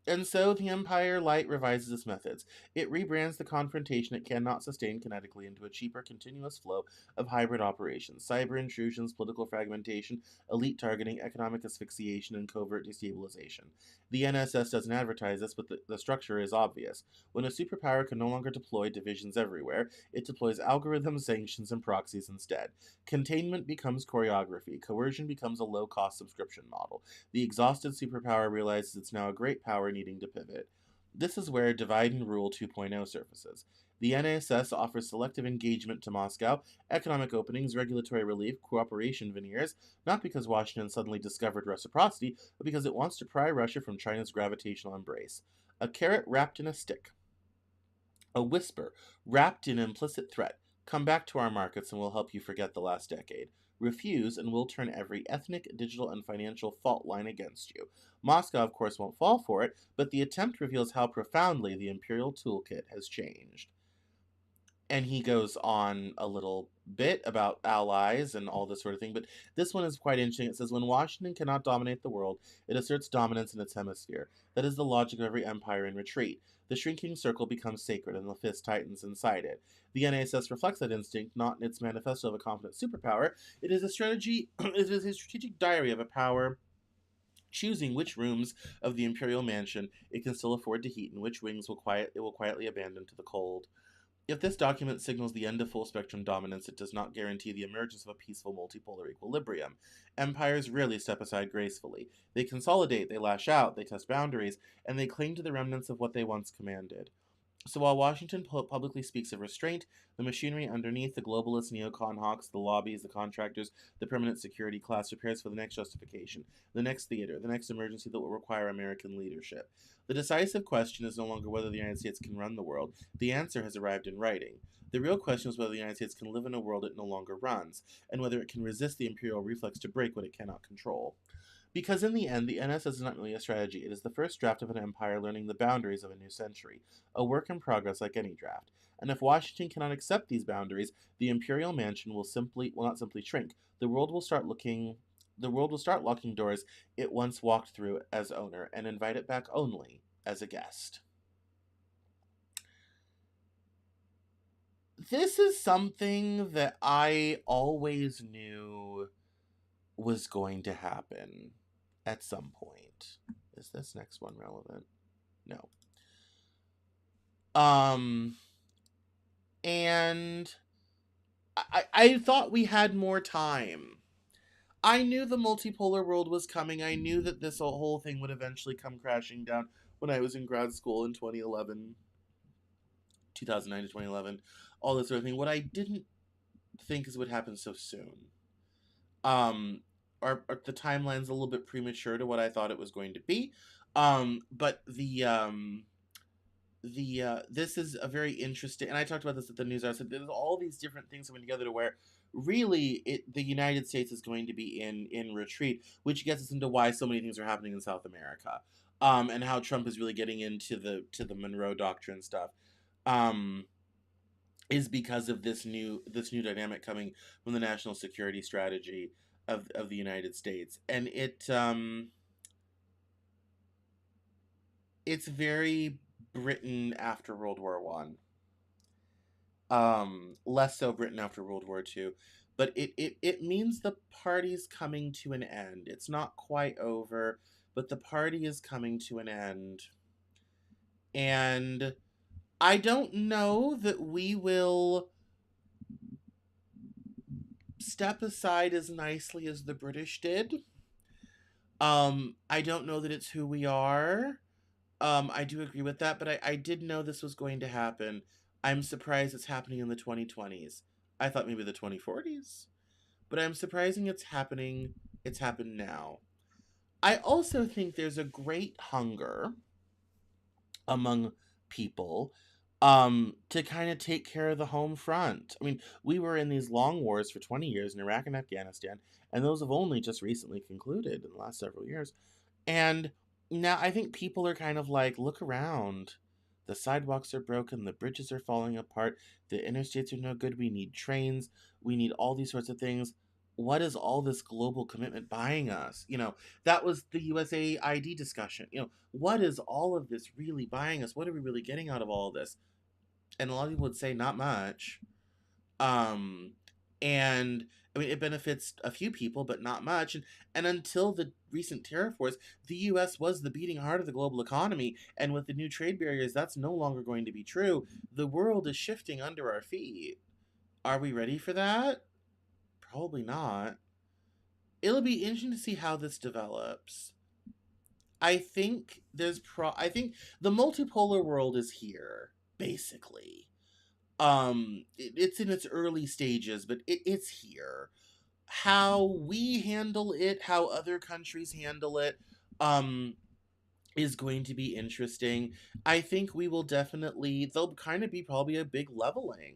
And so the Empire Light revises its methods. It rebrands the confrontation it cannot sustain kinetically into a cheaper, continuous flow of hybrid operations: cyber intrusions, political fragmentation, elite targeting, economic asphyxiation, and covert destabilization. The NSS doesn't advertise this, but the structure is obvious. When a superpower can no longer deploy divisions everywhere, it deploys algorithms, sanctions, and proxies instead. Containment becomes choreography. Coercion becomes a low cost subscription model. The exhausted superpower realizes it's now a great power needing to pivot. This is where Divide and Rule 2.0 surfaces. The NASS offers selective engagement to Moscow, economic openings, regulatory relief, cooperation veneers, not because Washington suddenly discovered reciprocity, but because it wants to pry Russia from China's gravitational embrace. A carrot wrapped in a stick. A whisper, wrapped in implicit threat: come back to our markets and we'll help you forget the last decade. Refuse, and we'll turn every ethnic, digital, and financial fault line against you. Moscow, of course, won't fall for it, but the attempt reveals how profoundly the imperial toolkit has changed. And he goes on a little bit about allies and all this sort of thing, but this one is quite interesting. It says, when Washington cannot dominate the world, it asserts dominance in its hemisphere. That is the logic of every empire in retreat. The shrinking circle becomes sacred, and the fist tightens inside it. The NASS reflects that instinct, not in its manifesto of a confident superpower. It is a strategy. It is a strategic diary of a power choosing which rooms of the imperial mansion it can still afford to heat and which wings it will quietly abandon to the cold. If this document signals the end of full spectrum dominance, it does not guarantee the emergence of a peaceful multipolar equilibrium. Empires rarely step aside gracefully. They consolidate, they lash out, they test boundaries, and they cling to the remnants of what they once commanded. So while Washington publicly speaks of restraint, the machinery underneath, the globalists, neocon hawks, the lobbies, the contractors, the permanent security class, prepares for the next justification, the next theater, the next emergency that will require American leadership. The decisive question is no longer whether the United States can run the world. The answer has arrived in writing. The real question is whether the United States can live in a world it no longer runs, and whether it can resist the imperial reflex to break what it cannot control. Because in the end, the NSS is not really a strategy, it is the first draft of an empire learning the boundaries of a new century, a work in progress like any draft. And if Washington cannot accept these boundaries, the imperial mansion will not simply shrink. The world will start locking doors it once walked through as owner and invite it back only as a guest. This is something that I always knew was going to happen at some point. Is this next one relevant? No. And I thought we had more time. I knew the multipolar world was coming. I knew that this whole thing would eventually come crashing down when I was in grad school in 2009 to 2011, all this sort of thing. What I didn't think is what happened so soon. Um, the timeline's a little bit premature to what I thought it was going to be. But this is a very interesting, and I talked about this at the news. I said there's all these different things coming together to where really the United States is going to be in retreat, which gets us into why so many things are happening in South America, and how Trump is really getting into the Monroe Doctrine stuff. Um, is because of this new dynamic coming from the national security strategy of the United States, and it's very Britain after World War One. Less so Britain after World War Two, but it means the party's coming to an end. It's not quite over, but the party is coming to an end, and I don't know that we will step aside as nicely as the British did. I don't know that it's who we are. I do agree with that, but I did know this was going to happen. I'm surprised it's happening in the 2020s. I thought maybe the 2040s, but I'm surprising it's happening. It's happened now. I also think there's a great hunger among people to kind of take care of the home front. I mean, we were in these long wars for 20 years in Iraq and Afghanistan, and those have only just recently concluded in the last several years. And now I think people are kind of like, look around. The sidewalks are broken, the bridges are falling apart, the interstates are no good, we need trains, we need all these sorts of things. What is all this global commitment buying us? That was the USAID discussion. What is all of this really buying us? What are we really getting out of all of this? And a lot of people would say not much. Um, and I mean, it benefits a few people, but not much. And until the recent tariff wars, the U.S. was the beating heart of the global economy. And with the new trade barriers, that's no longer going to be true. The world is shifting under our feet. Are we ready for that? Probably not. It'll be interesting to see how this develops. I think I think the multipolar world is here, basically. It's in its early stages, but it's here. How we handle it, how other countries handle it, um, is going to be interesting. I think we will definitely, there'll kind of be probably a big leveling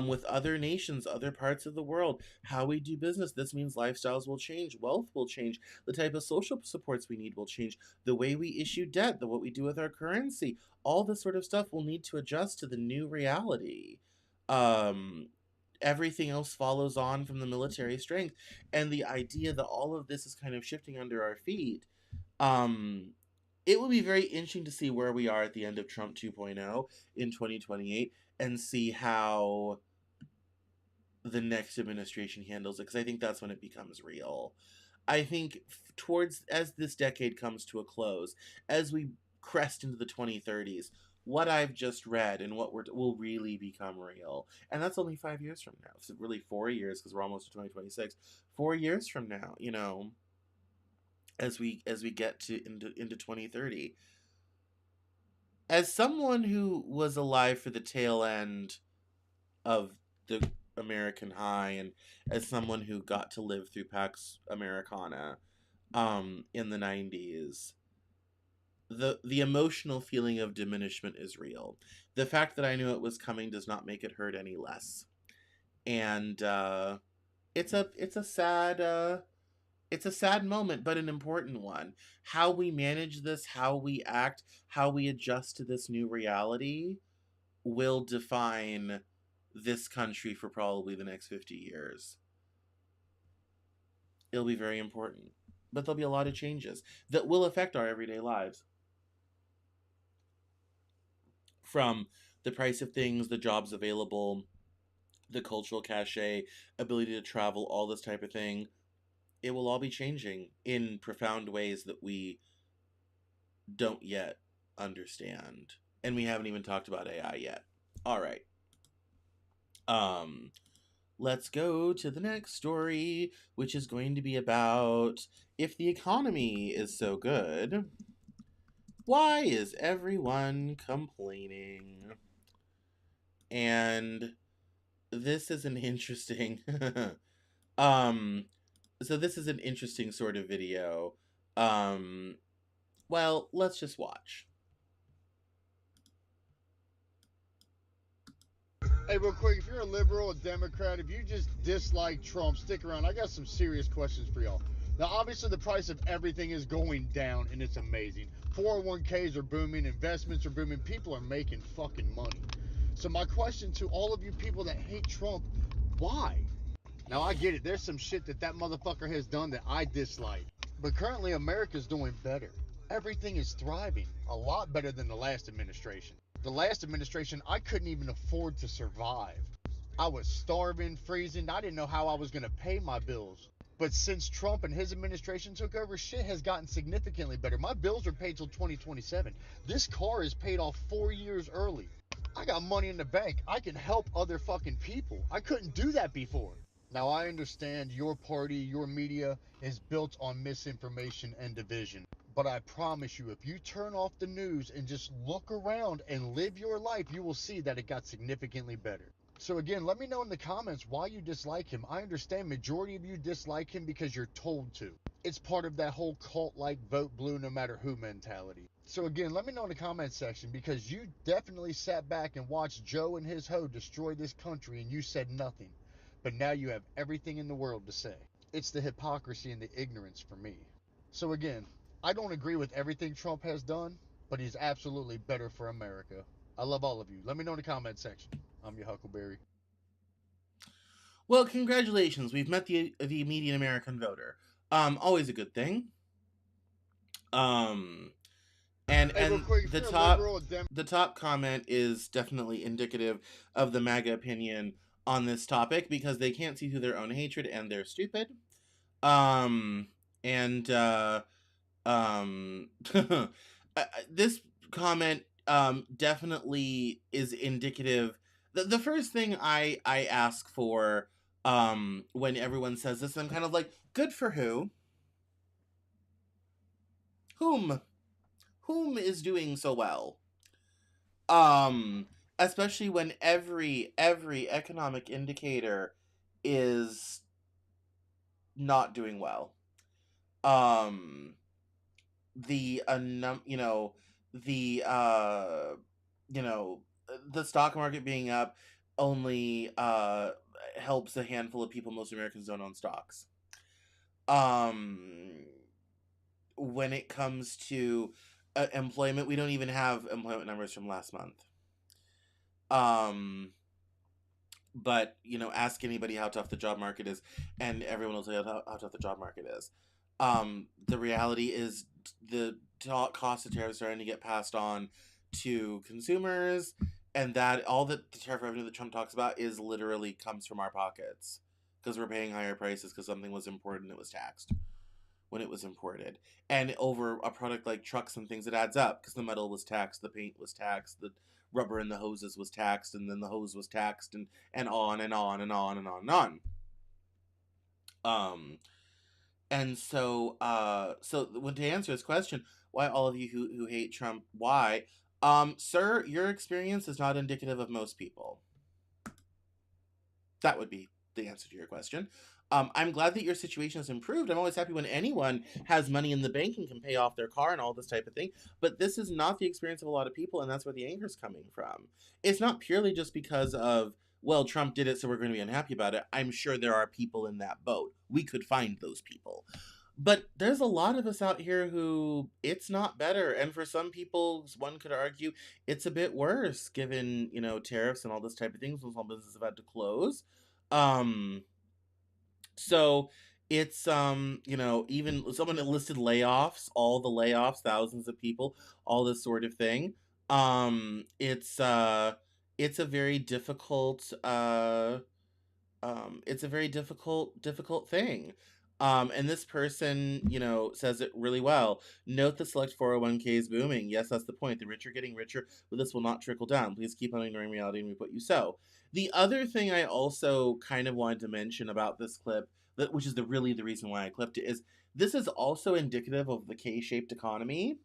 with other nations, other parts of the world, how we do business. This means lifestyles will change, wealth will change, the type of social supports we need will change, the way we issue debt, what we do with our currency, all this sort of stuff will need to adjust to the new reality. Um, Everything else follows on from the military strength, and the idea that all of this is kind of shifting under our feet. Um, it will be very interesting to see where we are at the end of Trump 2.0 in 2028 and see how the next administration handles it, because I think that's when it becomes real. I think towards as this decade comes to a close, as we crest into the 2030s, what I've just read and what will really become real, and that's only 5 years from now. So really 4 years, because we're almost to 2026. 4 years from now, as we get to into 2030. As someone who was alive for the tail end of the American High, and as someone who got to live through Pax Americana in the 90s, the emotional feeling of diminishment is real. The fact that I knew it was coming does not make it hurt any less. And it's a sad moment, but an important one. How we manage this, how we act, how we adjust to this new reality will define this country for probably the next 50 years. It'll be very important. But there'll be a lot of changes that will affect our everyday lives. From the price of things, the jobs available, the cultural cachet, ability to travel, all this type of thing. It will all be changing in profound ways that we don't yet understand. And we haven't even talked about AI yet. All right. Let's go to the next story, which is going to be about, if the economy is so good, why is everyone complaining? And this is an interesting so this is an interesting sort of video. Well, let's just watch. Hey, real quick, if you're a liberal, a Democrat, if you just dislike Trump, stick around. I got some serious questions for y'all. Now, obviously, the price of everything is going down, and it's amazing. 401ks are booming, investments are booming, people are making fucking money. So my question to all of you people that hate Trump, why? Now I get it. There's some shit that motherfucker has done that I dislike. But currently America's doing better. Everything is thriving. A lot better than the last administration. The last administration, I couldn't even afford to survive. I was starving, freezing. I didn't know how I was going to pay my bills. But since Trump and his administration took over, shit has gotten significantly better. My bills are paid till 2027. This car is paid off 4 years early. I got money in the bank. I can help other fucking people. I couldn't do that before. Now, I understand your party, your media is built on misinformation and division. But I promise you, if you turn off the news and just look around and live your life, you will see that it got significantly better. So again, let me know in the comments why you dislike him. I understand majority of you dislike him because you're told to. It's part of that whole cult-like vote blue no matter who mentality. So again, let me know in the comments section because you definitely sat back and watched Joe and his hoe destroy this country and you said nothing. But now you have everything in the world to say. It's the hypocrisy and the ignorance for me. So again, I don't agree with everything Trump has done, but he's absolutely better for America. I love all of you. Let me know in the comment section. I'm your Huckleberry. Well, congratulations. We've met the median American voter. Always a good thing. Um, and Hey, real and quick, if the you're a top liberal, a Dem- the top comment is definitely indicative of the MAGA opinion on this topic because they can't see through their own hatred and they're stupid. Um, and um, this comment definitely is indicative. The first thing I ask for when everyone says this, I'm kind of like, good for who? Whom? Whom is doing so well? Um, Especially when every economic indicator is not doing well. Um, the the you know the stock market being up only helps a handful of people. Most Americans don't own stocks. Um, when it comes to employment, we don't even have employment numbers from last month. Um, but ask anybody how tough the job market is, and everyone will tell you how tough the job market is. The reality is the cost of tariffs are starting to get passed on to consumers, and that all the tariff revenue that Trump talks about is literally comes from our pockets because we're paying higher prices because something was imported and it was taxed when it was imported. And over a product like trucks and things, it adds up because the metal was taxed, the paint was taxed, the rubber in the hoses was taxed, and then the hose was taxed, and on and on and on and on and on. Um, and so when to answer this question, why all of you who hate Trump, why? Sir, your experience is not indicative of most people. That would be the answer to your question. I'm glad that your situation has improved. I'm always happy when anyone has money in the bank and can pay off their car and all this type of thing. But this is not the experience of a lot of people, and that's where the anger is coming from. It's not purely just because of, well, Trump did it, so we're going to be unhappy about it. I'm sure there are people in that boat. We could find those people. But there's a lot of us out here who it's not better. And for some people, one could argue it's a bit worse given, tariffs and all this type of things when small businesses have had to close. Um, so it's even someone that listed layoffs, all the layoffs, thousands of people, all this sort of thing. It's a very difficult it's a very difficult thing. And this person, says it really well. Note the select 401k is booming. Yes, that's the point. The rich are getting richer, but this will not trickle down. Please keep on ignoring reality and reap what you sow. The other thing I also kind of wanted to mention about this clip, which is really the reason why I clipped it, is this is also indicative of the K-shaped economy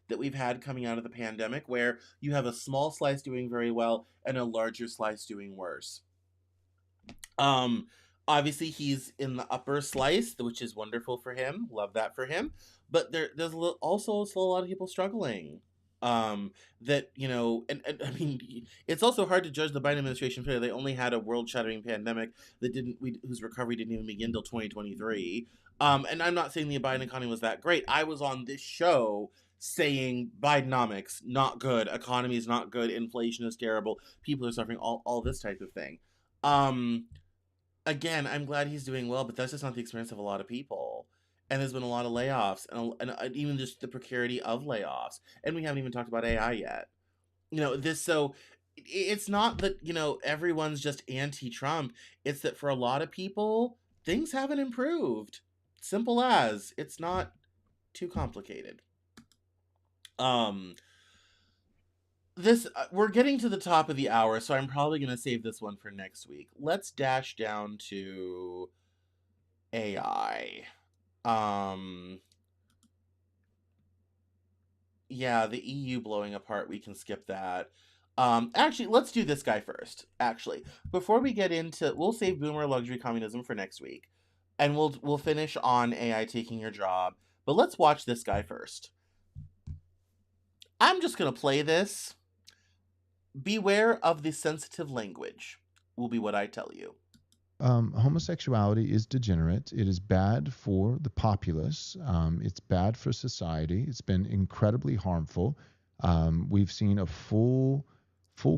that we've had coming out of the pandemic, where you have a small slice doing very well and a larger slice doing worse. Um, Obviously he's in the upper slice, which is wonderful for him. Love that for him. But there's also still a lot of people struggling. That and I mean, it's also hard to judge the Biden administration fairly. They only had a world-shattering pandemic whose recovery didn't even begin till 2023. And I'm not saying the Biden economy was that great. I was on this show saying Bidenomics, not good, economy is not good, inflation is terrible, people are suffering, all this type of thing. Um, Again, I'm glad he's doing well, but that's just not the experience of a lot of people. And there's been a lot of layoffs, and even just the precarity of layoffs. And we haven't even talked about AI yet. So it's not that, everyone's just anti-Trump. It's that for a lot of people, things haven't improved. Simple as. It's not too complicated. Um, this We're getting to the top of the hour, so I'm probably going to save this one for next week. Let's dash down to AI. Um, yeah, the EU blowing apart, we can skip that. Actually, let's do this guy first. Actually, before we get into, we'll save boomer luxury communism for next week, and we'll finish on AI taking your job. But let's watch this guy first. I'm just gonna play this. Beware of the sensitive language, will be what I tell you. Homosexuality is degenerate. It is bad for the populace. It's bad for society. It's been incredibly harmful. We've seen a full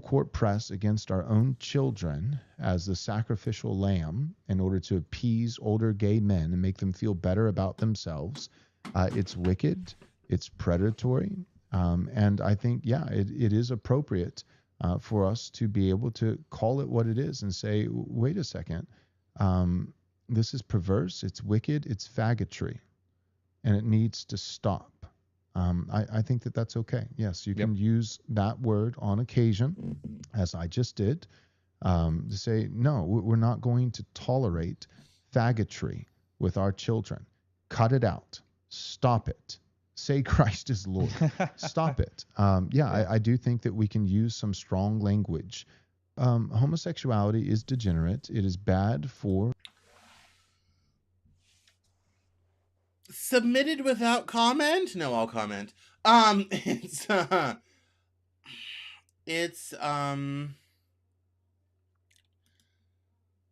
court press against our own children as the sacrificial lamb in order to appease older gay men and make them feel better about themselves. It's wicked. It's predatory. And I think, yeah, it is appropriate for us to be able to call it what it is and say, wait a second, this is perverse, it's wicked, it's faggotry, and it needs to stop. I think that that's okay. Yes, you can use that word on occasion, as I just did, to say, no, we're not going to tolerate faggotry with our children. Cut it out. Stop it. Say Christ is Lord. Stop it. I do think that we can use some strong language. Homosexuality is degenerate. It is bad for. Submitted without comment? No, I'll comment. It's it's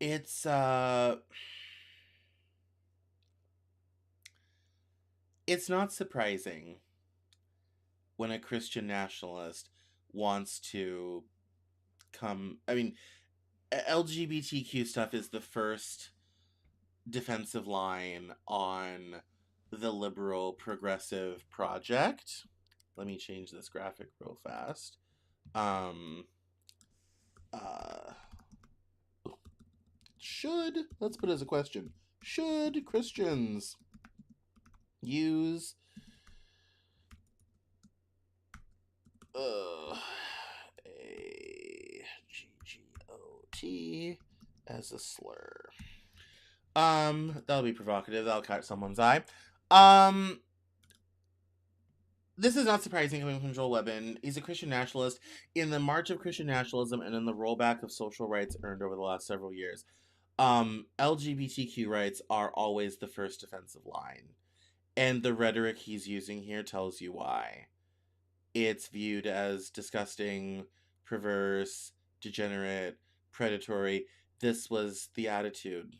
it's it's not surprising when a Christian nationalist wants to come. I mean, LGBTQ stuff is the first defensive line on the liberal progressive project. Let me change this graphic real fast. Let's put it as a question. Should Christians use AGGOT as a slur? That'll be provocative. That'll catch someone's eye. This is not surprising coming from Joel Webben. He's a Christian nationalist. In the march of Christian nationalism and in the rollback of social rights earned over the last several years, LGBTQ rights are always the first defensive line. And the rhetoric he's using here tells you why. It's viewed as disgusting, perverse, degenerate, predatory. This was the attitude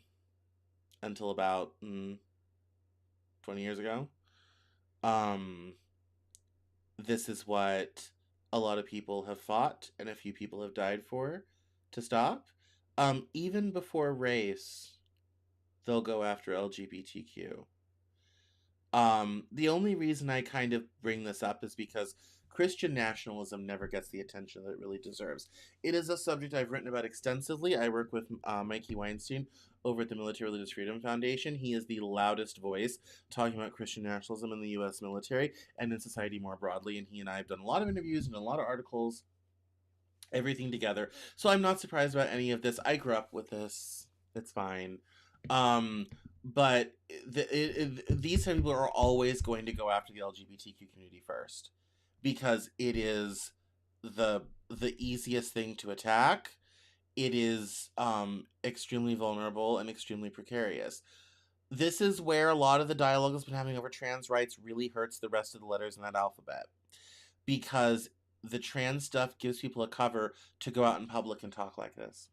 until about 20 years ago. This is what a lot of people have fought and a few people have died for to stop. Even before race, they'll go after LGBTQ. The only reason I kind of bring this up is because Christian nationalism never gets the attention that it really deserves. It is a subject I've written about extensively. I work with Mikey Weinstein over at the Military Religious Freedom Foundation. He is the loudest voice talking about Christian nationalism in the U.S. military and in society more broadly, and he and I have done a lot of interviews and a lot of articles, everything together. So I'm not surprised about any of this. I grew up with this. It's fine. But these people are always going to go after the LGBTQ community first because it is the easiest thing to attack. It is extremely vulnerable and extremely precarious. This is where a lot of the dialogue has been having over trans rights really hurts the rest of the letters in that alphabet, because the trans stuff gives people a cover to go out in public and talk like this.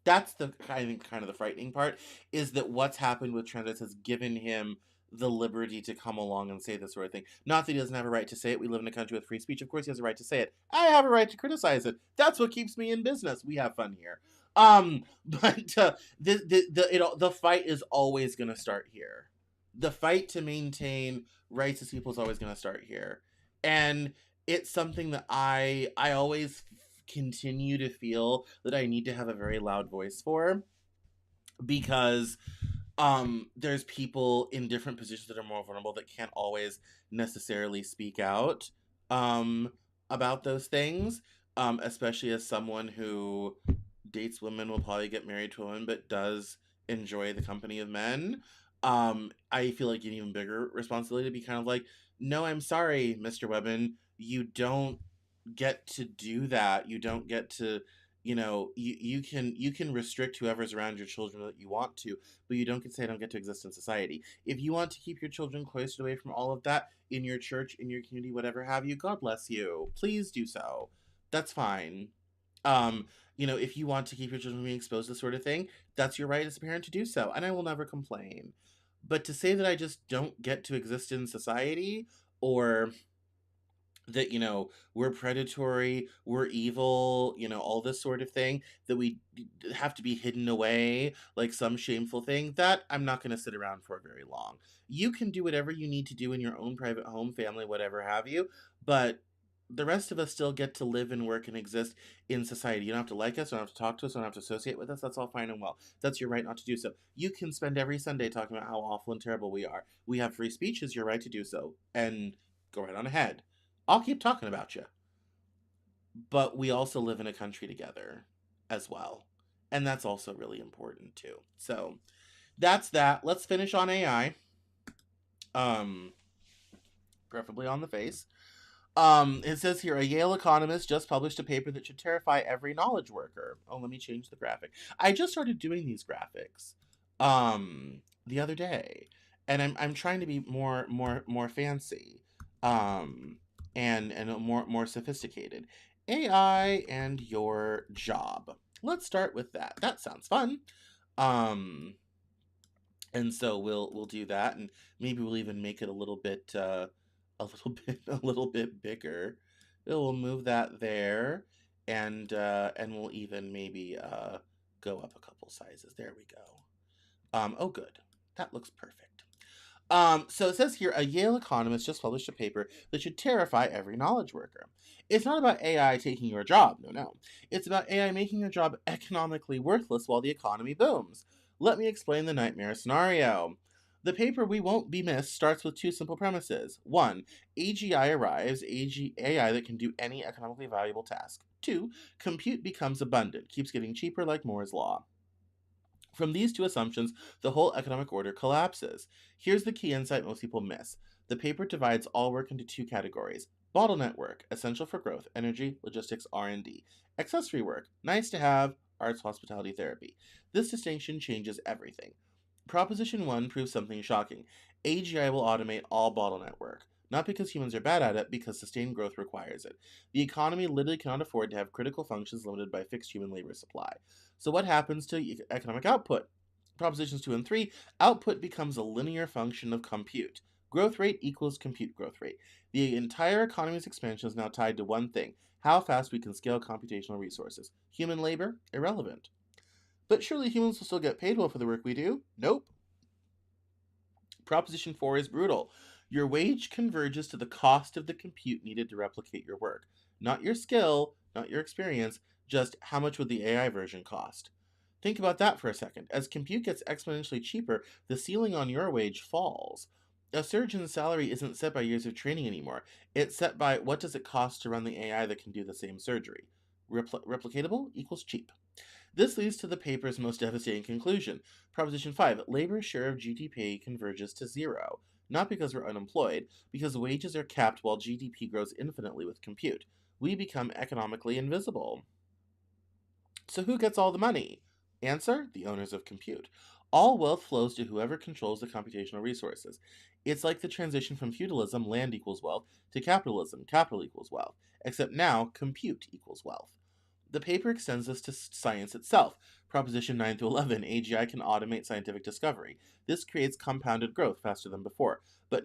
That's the, I think, kind of the frightening part, is that what's happened with trans rights has given him the liberty to come along and say this sort of thing. Not that he doesn't have a right to say it. We live in a country with free speech. Of course, he has a right to say it. I have a right to criticize it. That's what keeps me in business. We have fun here. But the fight is always going to start here. The fight to maintain rights as people is always going to start here, and it's something that I always continue to feel that I need to have a very loud voice for, because there's people in different positions that are more vulnerable that can't always necessarily speak out about those things, especially as someone who dates women, will probably get married to a woman, but does enjoy the company of men. I feel like an even bigger responsibility to be kind of like, no, I'm sorry, Mr. Webben, you don't get to do that. You don't get to, you can restrict whoever's around your children that you want to, but you don't get to say I don't get to exist in society. If you want to keep your children cloistered away from all of that in your church, in your community, whatever have you, God bless you. Please do so. That's fine. If you want to keep your children from being exposed to this sort of thing, that's your right as a parent to do so, and I will never complain. But to say that I just don't get to exist in society, or that we're predatory, we're evil, all this sort of thing, that we have to be hidden away like some shameful thing, that I'm not going to sit around for very long. You can do whatever you need to do in your own private home, family, whatever have you, but the rest of us still get to live and work and exist in society. You don't have to like us, don't have to talk to us, don't have to associate with us. That's all fine and well. That's your right not to do so. You can spend every Sunday talking about how awful and terrible we are. We have free speech, it's your right to do so, and go right on ahead. I'll keep talking about you. But we also live in a country together as well. And that's also really important too. So that's that. Let's finish on AI. Preferably on the face. It says here, a Yale economist just published a paper that should terrify every knowledge worker. Oh, let me change the graphic. I just started doing these graphics the other day, and I'm trying to be more fancy. And more sophisticated. AI and your job. Let's start with that. That sounds fun. And so we'll do that, and maybe we'll even make it a little bit a little bit bigger. We'll move that there, and we'll even maybe go up a couple sizes. There we go. Oh, good. That looks perfect. So it says here, a Yale economist just published a paper that should terrify every knowledge worker. It's not about AI taking your job, no. It's about AI making your job economically worthless while the economy booms. Let me explain the nightmare scenario. The paper We Won't Be Missed starts with two simple premises. 1. AGI arrives, AI that can do any economically valuable task. 2. Compute becomes abundant, keeps getting cheaper like Moore's Law. From these two assumptions, the whole economic order collapses. Here's the key insight most people miss. The paper divides all work into two categories. Bottleneck work, essential for growth, energy, logistics, R&D. Accessory work, nice to have, arts, hospitality, therapy. This distinction changes everything. Proposition 1 proves something shocking. AGI will automate all bottleneck work. Not because humans are bad at it, because sustained growth requires it. The economy literally cannot afford to have critical functions limited by fixed human labor supply. So what happens to economic output? Propositions 2 and 3, output becomes a linear function of compute. Growth rate equals compute growth rate. The entire economy's expansion is now tied to one thing: how fast we can scale computational resources. Human labor? Irrelevant. But surely humans will still get paid well for the work we do? Nope. Proposition 4 is brutal. Your wage converges to the cost of the compute needed to replicate your work. Not your skill, not your experience, just how much would the AI version cost. Think about that for a second. As compute gets exponentially cheaper, the ceiling on your wage falls. A surgeon's salary isn't set by years of training anymore. It's set by what does it cost to run the AI that can do the same surgery. Replicatable equals cheap. This leads to the paper's most devastating conclusion. Proposition 5, labor's share of GDP converges to zero. Not because we're unemployed, because wages are capped while GDP grows infinitely with compute. We become economically invisible. So who gets all the money? Answer, the owners of compute. All wealth flows to whoever controls the computational resources. It's like the transition from feudalism, land equals wealth, to capitalism, capital equals wealth. Except now, compute equals wealth. The paper extends this to science itself. Proposition 9 through 11, AGI can automate scientific discovery. This creates compounded growth faster than before, but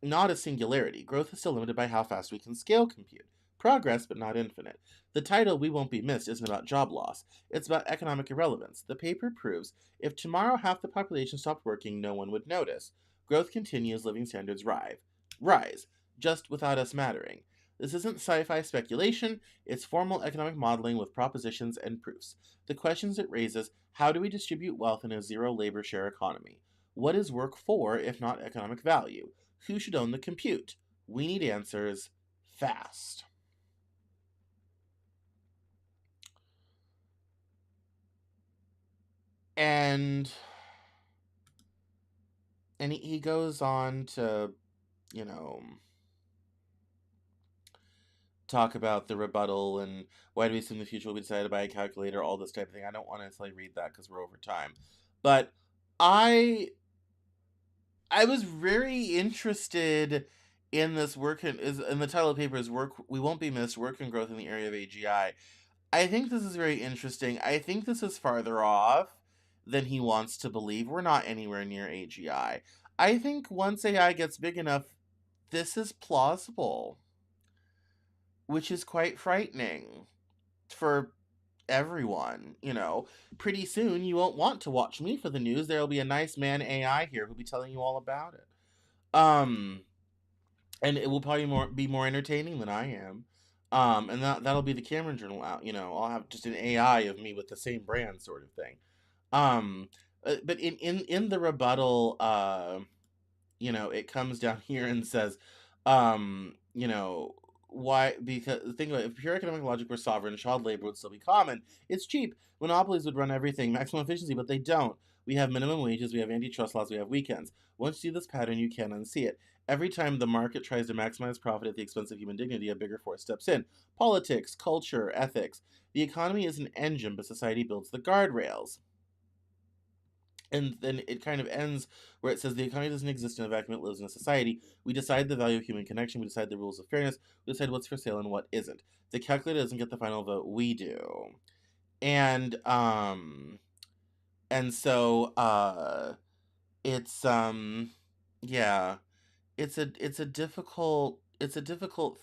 not a singularity. Growth is still limited by how fast we can scale compute. Progress, but not infinite. The title, We Won't Be Missed, isn't about job loss. It's about economic irrelevance. The paper proves if tomorrow half the population stopped working, no one would notice. Growth continues, living standards rise, just without us mattering. This isn't sci-fi speculation, it's formal economic modeling with propositions and proofs. The questions it raises: how do we distribute wealth in a zero labor share economy? What is work for if not economic value? Who should own the compute? We need answers fast. And he goes on to, you know, talk about the rebuttal and why do we assume the future will be decided by a calculator, all this type of thing. I don't want to necessarily read that because we're over time. But I was very interested in this work in the title of the paper is Work We Won't Be Missed, Work and Growth in the Area of AGI. I think this is very interesting. I think this is farther off than he wants to believe. We're not anywhere near AGI. I think once AI gets big enough, this is plausible, which is quite frightening for everyone. Pretty soon you won't want to watch me for the news. There'll be a nice man AI here who'll be telling you all about it. And it will probably be more entertaining than I am. And that'll be the Cameron Journal out. I'll have just an AI of me with the same brand sort of thing. But in the rebuttal, it comes down here and says, why? Because think about it, if pure economic logic were sovereign, child labor would still be common. It's cheap. Monopolies would run everything, maximum efficiency, but they don't. We have minimum wages, we have antitrust laws, we have weekends. Once you see this pattern, you can't unsee it. Every time the market tries to maximize profit at the expense of human dignity, a bigger force steps in. Politics, culture, ethics. The economy is an engine, but society builds the guardrails. And then it kind of ends where it says the economy doesn't exist in a vacuum, it lives in a society. We decide the value of human connection, we decide the rules of fairness, we decide what's for sale and what isn't. The calculator doesn't get the final vote, we do. And so it's yeah, it's a difficult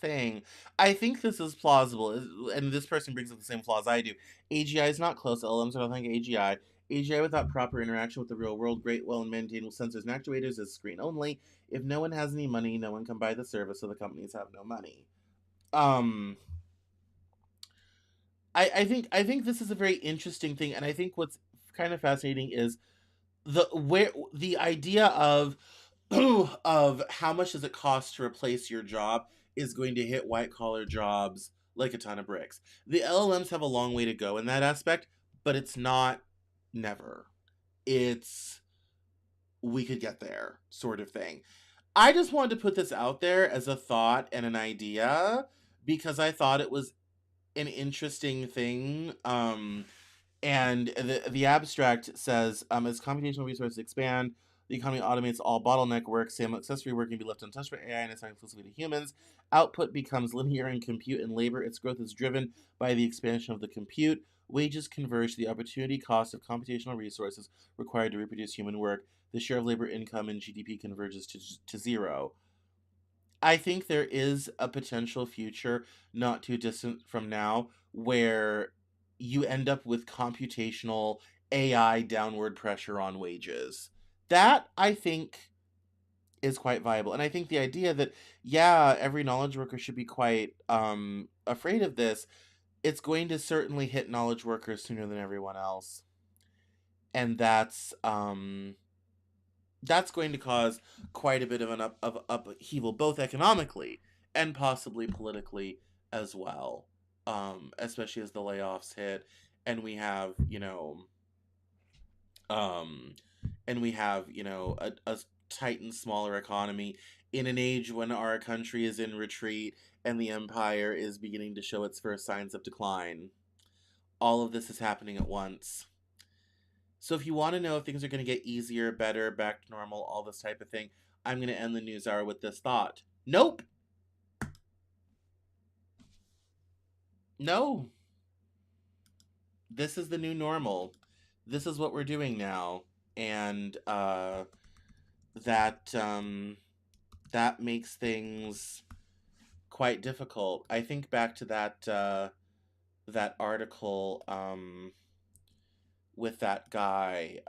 thing. I think this is plausible, and this person brings up the same flaws I do. AGI is not close. LLMs are nothing like AGI. AGI without proper interaction with the real world, great, well, and maintained with sensors and actuators is screen only. If no one has any money, no one can buy the service, so the companies have no money. I think this is a very interesting thing, and I think what's kind of fascinating is the idea of of how much does it cost to replace your job is going to hit white collar jobs like a ton of bricks. The LLMs have a long way to go in that aspect, but it's not never. It's we could get there sort of thing. I just wanted to put this out there as a thought and an idea because I thought it was an interesting thing. And the abstract says, as computational resources expand, the economy automates all bottleneck work. Some accessory work can be left untouched by AI and assigned exclusively to humans. Output becomes linear in compute and labor. Its growth is driven by the expansion of the compute. Wages converge to the opportunity cost of computational resources required to reproduce human work. The share of labor income in GDP converges to zero. I think there is a potential future not too distant from now where you end up with computational AI downward pressure on wages. That, I think, is quite viable. And I think the idea that, yeah, every knowledge worker should be quite afraid of this, it's going to certainly hit knowledge workers sooner than everyone else. And that's going to cause quite a bit of an upheaval, both economically and possibly politically as well. Especially as the layoffs hit, and we have a tight and smaller economy in an age when our country is in retreat and the empire is beginning to show its first signs of decline. All of this is happening at once. So if you want to know if things are going to get easier, better, back to normal, all this type of thing, I'm going to end the news hour with this thought. Nope. No. This is the new normal. This is what we're doing now. And that that makes things quite difficult. I think back to that article with that guy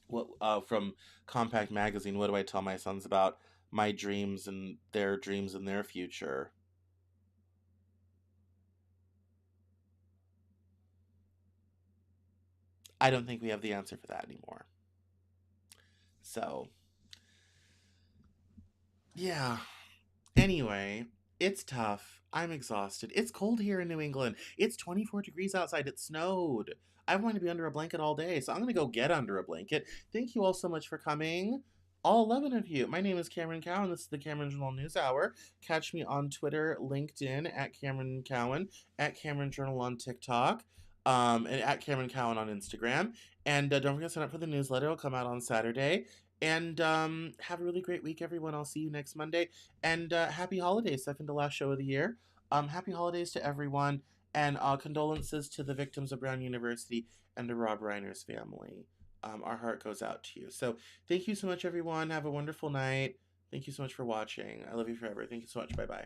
what from Compact Magazine. What do I tell my sons about my dreams and their future? I don't think we have the answer for that anymore. So, yeah. Anyway, it's tough. I'm exhausted. It's cold here in New England. It's 24 degrees outside. It snowed. I want to be under a blanket all day, so I'm going to go get under a blanket. Thank you all so much for coming. All 11 of you. My name is Cameron Cowan. This is the Cameron Journal Newshour. Catch me on Twitter, LinkedIn, at Cameron Cowan, at Cameron Journal on TikTok, and at Cameron Cowan on Instagram. And don't forget to sign up for the newsletter. It'll come out on Saturday. And have a really great week, everyone. I'll see you next Monday. And happy holidays, second to last show of the year. Happy holidays to everyone. And condolences to the victims of Brown University and to Rob Reiner's family. Our heart goes out to you. So thank you so much, everyone. Have a wonderful night. Thank you so much for watching. I love you forever. Thank you so much. Bye bye.